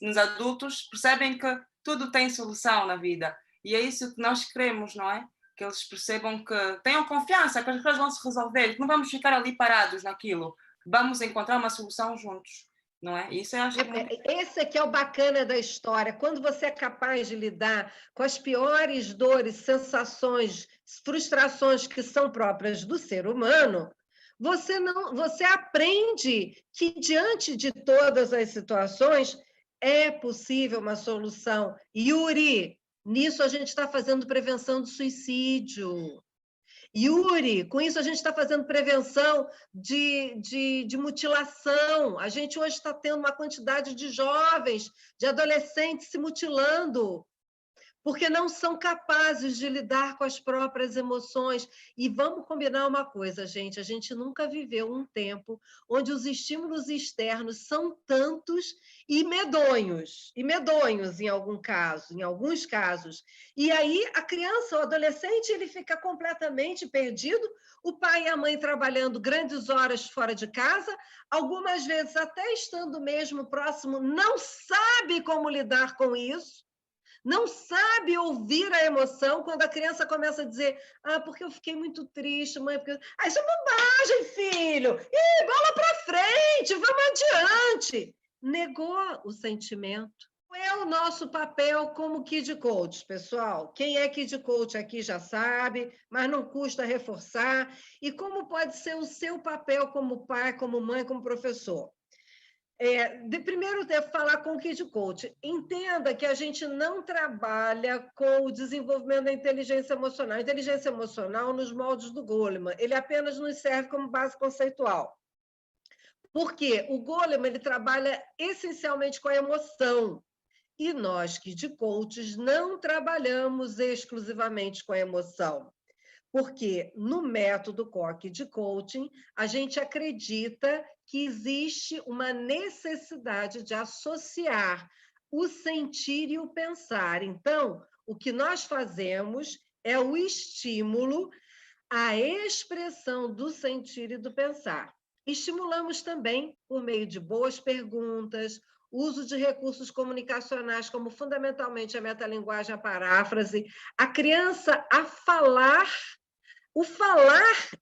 nos adultos, percebem que tudo tem solução na vida. E é isso que nós queremos, não é? Que eles percebam que tenham confiança, que as coisas vão se resolver, que não vamos ficar ali parados naquilo. Vamos encontrar uma solução juntos. não é? Isso eu acho que Esse aqui é o bacana da história. Quando você é capaz de lidar com as piores dores, sensações, frustrações que são próprias do ser humano, você aprende que, diante de todas as situações, é possível uma solução. Yuri, nisso a gente está fazendo prevenção do suicídio. Yuri, com isso a gente está fazendo prevenção de mutilação. A gente hoje está tendo uma quantidade de jovens, de adolescentes se mutilando, porque não são capazes de lidar com as próprias emoções. E vamos combinar uma coisa, gente, a gente nunca viveu um tempo onde os estímulos externos são tantos e medonhos em alguns casos. E aí a criança, o adolescente, ele fica completamente perdido, o pai e a mãe trabalhando grandes horas fora de casa, algumas vezes até estando mesmo próximo, não sabe como lidar com isso, não sabe ouvir a emoção quando a criança começa a dizer porque eu fiquei muito triste, mãe. Porque... isso é bobagem, filho! Bola para frente, vamos adiante! Negou o sentimento. Qual é o nosso papel como Kid Coach, pessoal? Quem é Kid Coach aqui já sabe, mas não custa reforçar. E como pode ser o seu papel como pai, como mãe, como professor? Primeiro, devo falar com o Kid Coach. Entenda que a gente não trabalha com o desenvolvimento da inteligência emocional. A inteligência emocional, nos moldes do Goleman, ele apenas nos serve como base conceitual. Porque o Goleman ele trabalha essencialmente com a emoção. E nós, Kid Coaches, não trabalhamos exclusivamente com a emoção. Porque no método Core de Coaching, a gente acredita que existe uma necessidade de associar o sentir e o pensar. Então, o que nós fazemos é o estímulo à expressão do sentir e do pensar. Estimulamos também por meio de boas perguntas, uso de recursos comunicacionais, como fundamentalmente a metalinguagem, a paráfrase, a criança a falar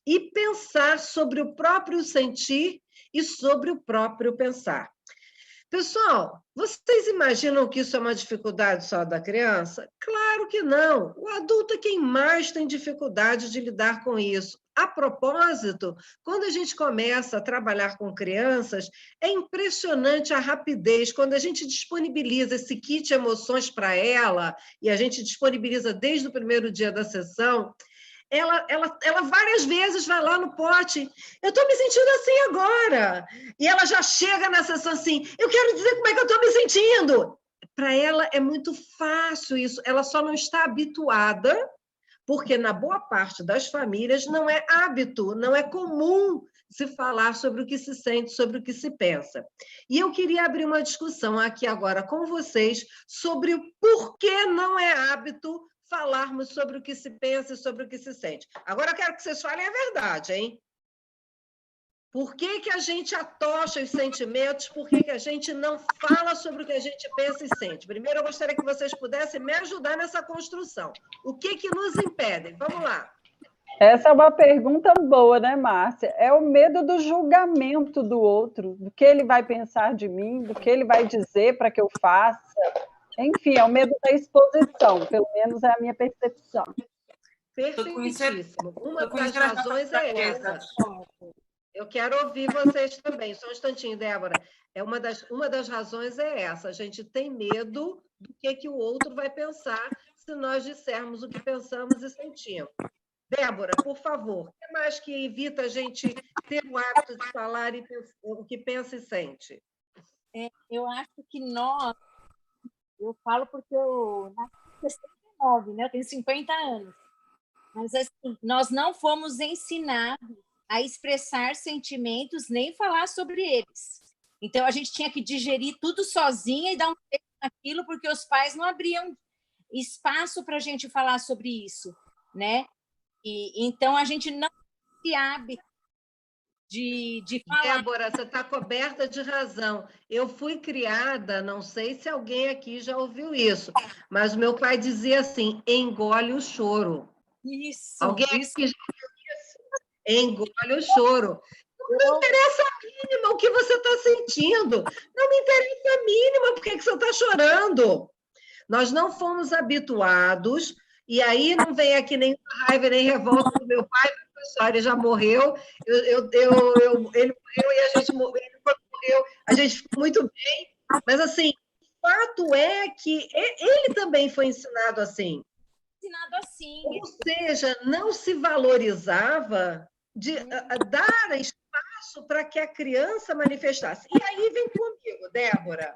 e pensar sobre o próprio sentir e sobre o próprio pensar. Pessoal, vocês imaginam que isso é uma dificuldade só da criança? Claro que não. O adulto é quem mais tem dificuldade de lidar com isso. A propósito, quando a gente começa a trabalhar com crianças, é impressionante a rapidez, quando a gente disponibiliza esse kit emoções para ela, e a gente disponibiliza desde o primeiro dia da sessão, ela várias vezes vai lá no pote, eu estou me sentindo assim agora. E ela já chega na sessão assim, eu quero dizer como é que eu estou me sentindo. Para ela é muito fácil isso, ela só não está habituada, porque na boa parte das famílias não é hábito, não é comum se falar sobre o que se sente, sobre o que se pensa. E eu queria abrir uma discussão aqui agora com vocês sobre o porquê não é hábito falarmos sobre o que se pensa e sobre o que se sente. Agora eu quero que vocês falem a verdade, hein? Por que a gente atocha os sentimentos? Por que a gente não fala sobre o que a gente pensa e sente? Primeiro, eu gostaria que vocês pudessem me ajudar nessa construção. O que nos impede? Vamos lá. Essa é uma pergunta boa, né, Márcia? É o medo do julgamento do outro, do que ele vai pensar de mim, do que ele vai dizer para que eu faça. Enfim, é o medo da exposição, pelo menos é a minha percepção. Perfeitíssimo. Uma das razões é essa. Eu quero ouvir vocês também. Só um instantinho, Débora. Uma das razões é essa. A gente tem medo do que o outro vai pensar se nós dissermos o que pensamos e sentimos. Débora, por favor, o que mais que evita a gente ter o hábito de falar e o que pensa e sente? Eu acho que eu falo porque eu nasci em 69, né? Eu tenho 50 anos. Mas assim, nós não fomos ensinados a expressar sentimentos nem falar sobre eles. Então a gente tinha que digerir tudo sozinha e dar um jeito naquilo, porque os pais não abriam espaço para a gente falar sobre isso, né? E então a gente não se hábito de falar. Débora, você está coberta de razão. Eu fui criada, não sei se alguém aqui já ouviu isso, mas meu pai dizia assim: engole o choro. Isso. Alguém aqui já ouviu isso? Engole o choro. Não interessa a mínima o que você está sentindo. Não me interessa a mínima por que você está chorando. Nós não fomos habituados, e aí não vem aqui nem raiva, nem revolta do meu pai, ele já morreu, ele morreu e a gente morreu, a gente ficou muito bem, mas assim, o fato é que ele também foi ensinado assim. Ensinado assim. Ou seja, não se valorizava de dar espaço para que a criança manifestasse. E aí vem comigo, Débora.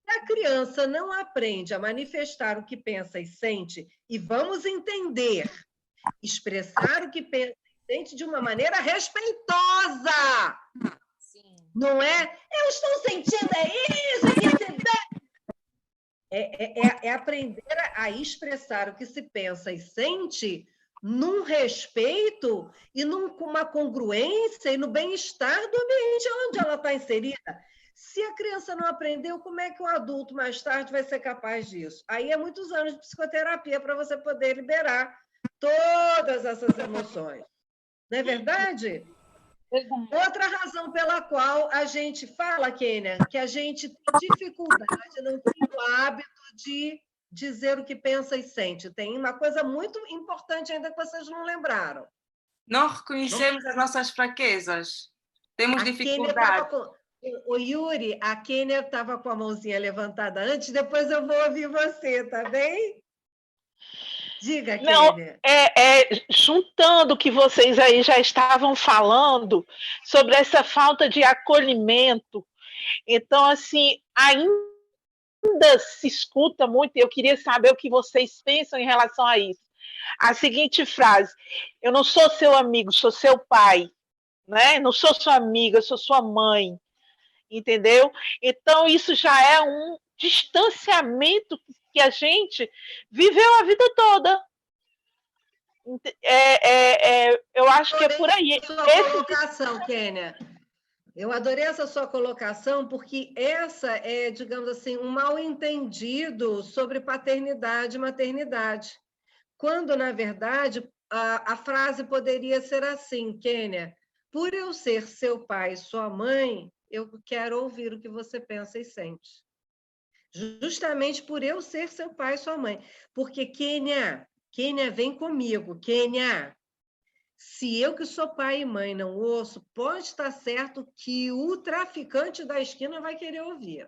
Se a criança não aprende a manifestar o que pensa e sente, e vamos entender, expressar o que pensa e sente de uma maneira respeitosa. Sim. Não é? Eu estou sentindo, isso. É aprender a expressar o que se pensa e sente num respeito e com uma congruência e no bem-estar do ambiente onde ela está inserida. Se a criança não aprendeu, como é que o adulto mais tarde vai ser capaz disso? Aí é muitos anos de psicoterapia para você poder liberar todas essas emoções. Não é verdade? Outra razão pela qual a gente fala, Kênia, que a gente tem dificuldade, não tem o hábito de dizer o que pensa e sente. Tem uma coisa muito importante ainda que vocês não lembraram. Não reconhecemos as nossas fraquezas. Temos dificuldade. O Yuri, a Kênia estava com a mãozinha levantada antes, depois eu vou ouvir você, tá bem? Diga, Kênia. Juntando o que vocês aí já estavam falando sobre essa falta de acolhimento. Então, assim, ainda se escuta muito, e eu queria saber o que vocês pensam em relação a isso. A seguinte frase: eu não sou seu amigo, sou seu pai, né? Não sou sua amiga, sou sua mãe. Entendeu? Então, isso já é um distanciamento que a gente viveu a vida toda. Eu acho que é por aí. Colocação, Kênia. Eu adorei essa sua colocação, porque essa é, digamos assim, um mal-entendido sobre paternidade e maternidade. Quando, na verdade, a frase poderia ser assim, Kênia: por eu ser seu pai e sua mãe, eu quero ouvir o que você pensa e sente. Justamente por eu ser seu pai e sua mãe. Porque, Kênia, vem comigo. Kênia, se eu que sou pai e mãe não ouço, pode estar certo que o traficante da esquina vai querer ouvir.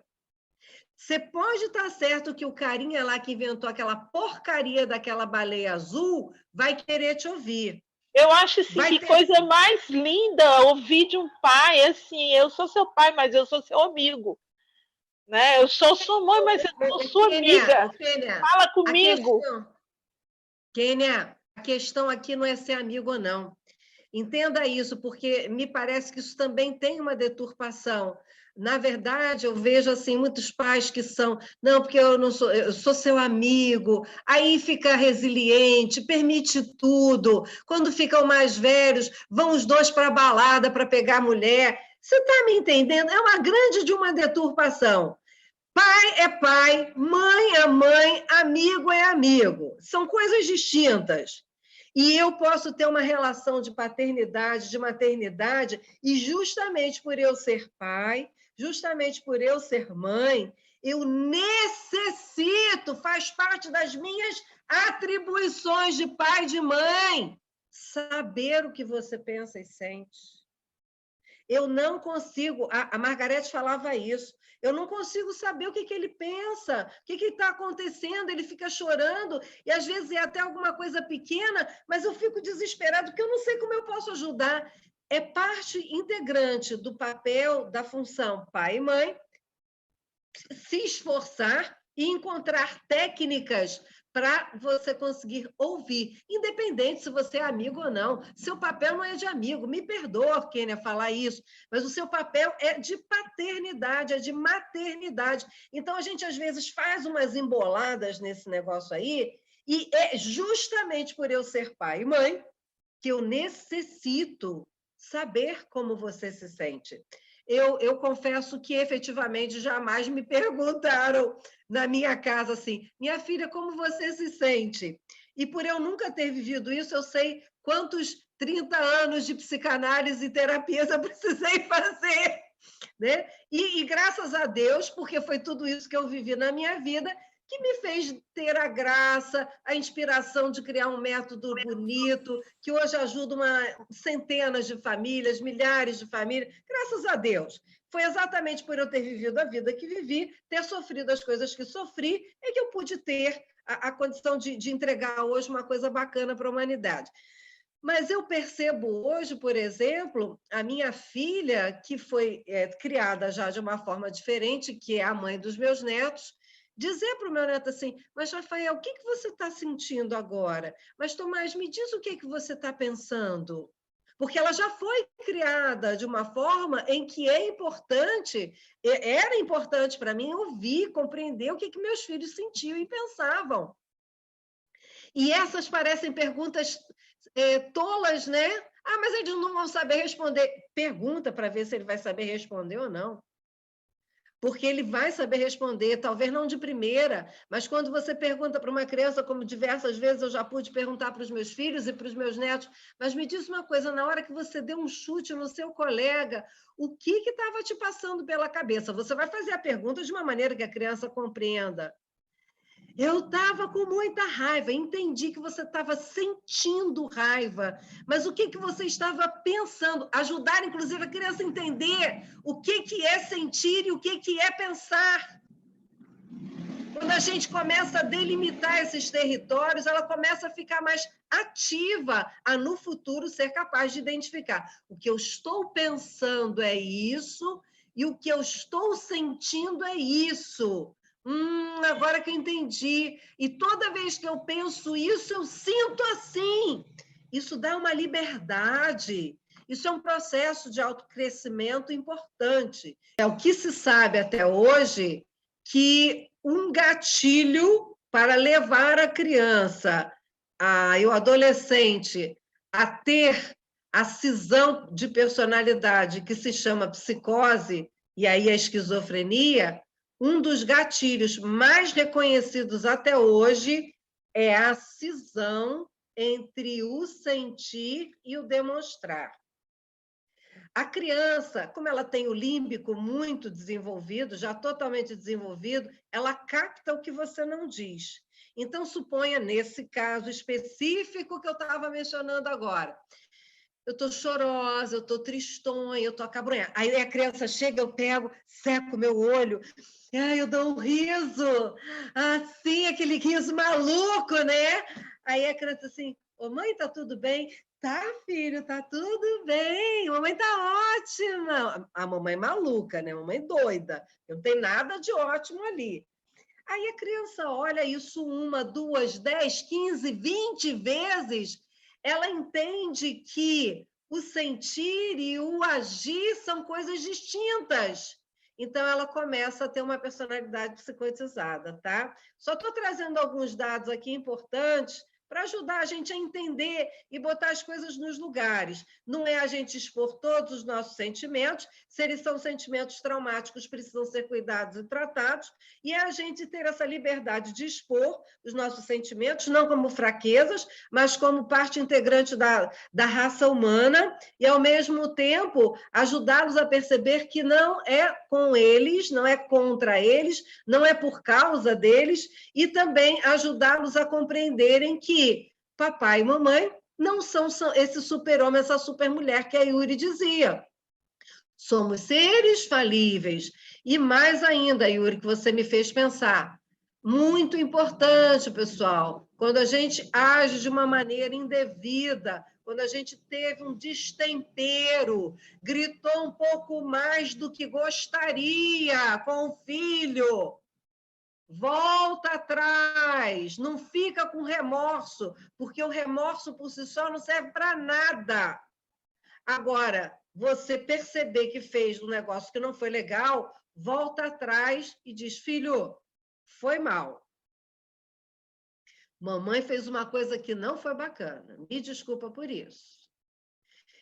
Você pode estar certo que o carinha lá que inventou aquela porcaria daquela baleia azul vai querer te ouvir. Eu acho assim, coisa mais linda ouvir de um pai, assim, eu sou seu pai, mas eu sou seu amigo. Né? Eu sou sua mãe, mas eu sou sua amiga. Kênia, fala comigo. Kênia, a questão aqui não é ser amigo ou não. Entenda isso, porque me parece que isso também tem uma deturpação. Na verdade, eu vejo assim muitos pais que são, não, porque eu sou seu amigo, aí fica resiliente, permite tudo. Quando ficam mais velhos, vão os dois para a balada para pegar a mulher. Você está me entendendo? É uma grande de uma deturpação. Pai é pai, mãe é mãe, amigo é amigo. São coisas distintas. E eu posso ter uma relação de paternidade, de maternidade, e justamente por eu ser pai, justamente por eu ser mãe, eu necessito, faz parte das minhas atribuições de pai e de mãe, saber o que você pensa e sente. Eu não consigo, a Margarete falava isso, eu não consigo saber o que ele pensa, o que está acontecendo, ele fica chorando, e às vezes é até alguma coisa pequena, mas eu fico desesperado, porque eu não sei como eu posso ajudar. É parte integrante do papel, da função pai e mãe, se esforçar e encontrar técnicas para você conseguir ouvir, independente se você é amigo ou não. Seu papel não é de amigo, me perdoa, Kênia, falar isso, mas o seu papel é de paternidade, é de maternidade. Então, a gente, às vezes, faz umas emboladas nesse negócio aí, e é justamente por eu ser pai e mãe que eu necessito saber como você se sente. Eu confesso que, efetivamente, jamais me perguntaram na minha casa assim, minha filha, como você se sente? E por eu nunca ter vivido isso, eu sei quantos 30 anos de psicanálise e terapias eu precisei fazer, né? E graças a Deus, porque foi tudo isso que eu vivi na minha vida, que me fez ter a graça, a inspiração de criar um método bonito, que hoje ajuda centenas de famílias, milhares de famílias, graças a Deus. Foi exatamente por eu ter vivido a vida que vivi, ter sofrido as coisas que sofri, é que eu pude ter a condição de entregar hoje uma coisa bacana para a humanidade. Mas eu percebo hoje, por exemplo, a minha filha, que foi criada já de uma forma diferente, que é a mãe dos meus netos, dizer para o meu neto assim, mas, Rafael, o que você está sentindo agora? Mas, Tomás, me diz o que você está pensando. Porque ela já foi criada de uma forma em que era importante para mim ouvir, compreender o que meus filhos sentiam e pensavam. E essas parecem perguntas tolas, né? Ah, mas eles não vão saber responder. Pergunta para ver se ele vai saber responder ou não. Porque ele vai saber responder, talvez não de primeira, mas quando você pergunta para uma criança, como diversas vezes eu já pude perguntar para os meus filhos e para os meus netos, mas me diz uma coisa, na hora que você deu um chute no seu colega, o que estava te passando pela cabeça? Você vai fazer a pergunta de uma maneira que a criança compreenda. Eu estava com muita raiva, entendi que você estava sentindo raiva, mas o que você estava pensando? Ajudar, inclusive, a criança a entender o que é sentir e o que é pensar. Quando a gente começa a delimitar esses territórios, ela começa a ficar mais ativa, a no futuro ser capaz de identificar. O que eu estou pensando é isso e o que eu estou sentindo é isso. Agora que eu entendi. E toda vez que eu penso isso, eu sinto assim. Isso dá uma liberdade. Isso é um processo de autocrescimento importante. É o que se sabe até hoje que um gatilho para levar a criança, o adolescente, a ter a cisão de personalidade que se chama psicose, e aí a esquizofrenia, um dos gatilhos mais reconhecidos até hoje é a cisão entre o sentir e o demonstrar. A criança, como ela tem o límbico muito desenvolvido, já totalmente desenvolvido, ela capta o que você não diz. Então, suponha, nesse caso específico que eu estava mencionando agora, eu estou chorosa, eu estou tristonha, eu estou acabrunhada. Aí a criança chega, eu pego, seco o meu olho, eu dou um riso, assim, aquele riso maluco, né? Aí a criança assim, ô mãe, tá tudo bem? Tá, filho, tá tudo bem, a mamãe tá ótima. A mamãe maluca, né? A mamãe doida, não tem nada de ótimo ali. Aí a criança olha isso 1, 2, 10, 15, 20 vezes, ela entende que o sentir e o agir são coisas distintas. Então, ela começa a ter uma personalidade psicotizada, tá? Só estou trazendo alguns dados aqui importantes para ajudar a gente a entender e botar as coisas nos lugares. Não é a gente expor todos os nossos sentimentos, se eles são sentimentos traumáticos, precisam ser cuidados e tratados, e é a gente ter essa liberdade de expor os nossos sentimentos, não como fraquezas, mas como parte integrante da raça humana, e, ao mesmo tempo, ajudá-los a perceber que não é com eles, não é contra eles, não é por causa deles, e também ajudá-los a compreenderem que papai e mamãe não são esse super-homem, essa super-mulher que a Yuri dizia. Somos seres falíveis. E mais ainda, Yuri, que você me fez pensar, muito importante, pessoal, quando a gente age de uma maneira indevida, quando a gente teve um destempero, gritou um pouco mais do que gostaria com o filho, volta atrás, não fica com remorso, porque o remorso por si só não serve para nada. Agora, você perceber que fez um negócio que não foi legal, volta atrás e diz, filho, foi mal. Mamãe fez uma coisa que não foi bacana, me desculpa por isso.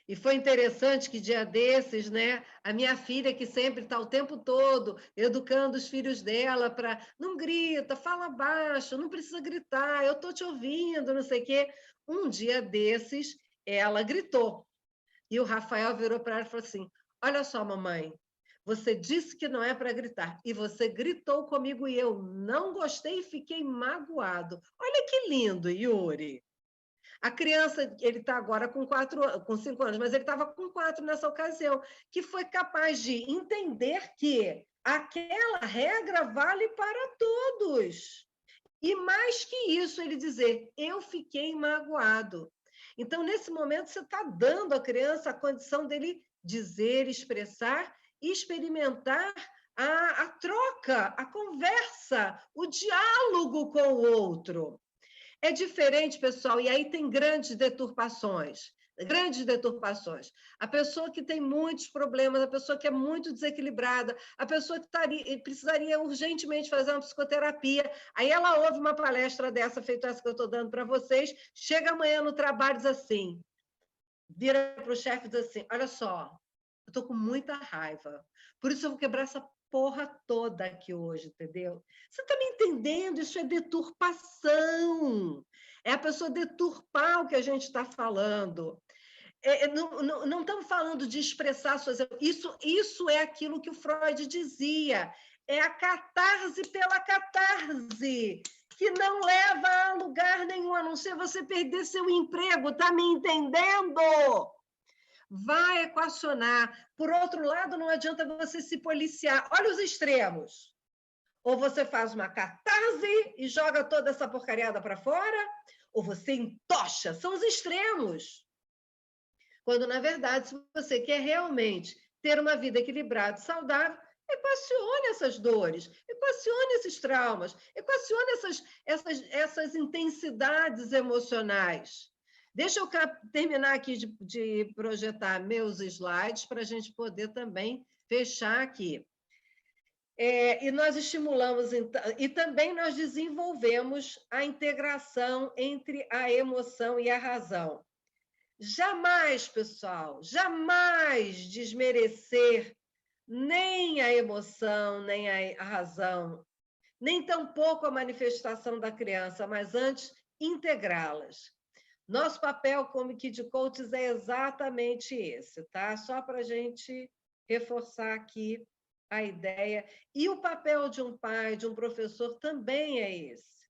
E foi interessante que dia desses, né, a minha filha, que sempre está o tempo todo educando os filhos dela para não grita, fala baixo, não precisa gritar, eu estou te ouvindo, não sei o quê. Um dia desses, ela gritou. E o Rafael virou para ela e falou assim: olha só, mamãe, você disse que não é para gritar, e você gritou comigo e eu não gostei e fiquei magoado. Olha que lindo, Yuri. A criança, ele está agora com 5 anos, mas ele estava com 4 nessa ocasião, que foi capaz de entender que aquela regra vale para todos. E mais que isso, ele dizer, eu fiquei magoado. Então, nesse momento, você está dando à criança a condição dele dizer, expressar e experimentar a troca, a conversa, o diálogo com o outro. É diferente, pessoal, e aí tem grandes deturpações. Grandes deturpações. A pessoa que tem muitos problemas, a pessoa que é muito desequilibrada, a pessoa que precisaria urgentemente fazer uma psicoterapia, aí ela ouve uma palestra dessa, feita essa que eu estou dando para vocês, chega amanhã no trabalho e diz assim, vira para o chefe e diz assim, olha só, eu estou com muita raiva, por isso eu vou quebrar essa porra toda aqui hoje, entendeu? Você está me entendendo? Isso é deturpação. É a pessoa deturpar o que a gente está falando. Não estamos falando de expressar suas... Isso é aquilo que o Freud dizia. É a catarse pela catarse, que não leva a lugar nenhum, a não ser você perder seu emprego. Está me entendendo? Vai equacionar. Por outro lado, não adianta você se policiar. Olha os extremos. Ou você faz uma catarse e joga toda essa porcariada para fora, ou você entocha. São os extremos. Quando, na verdade, se você quer realmente ter uma vida equilibrada e saudável, equacione essas dores, equacione esses traumas, equacione essas intensidades emocionais. Deixa eu terminar aqui de projetar meus slides para a gente poder também fechar aqui. E nós estimulamos, e também nós desenvolvemos a integração entre a emoção e a razão. Jamais, pessoal, jamais desmerecer nem a emoção, nem a razão, nem tampouco a manifestação da criança, mas antes integrá-las. Nosso papel como Kid Coaches é exatamente esse, tá? Só para a gente reforçar aqui a ideia. E o papel de um pai, de um professor, também é esse.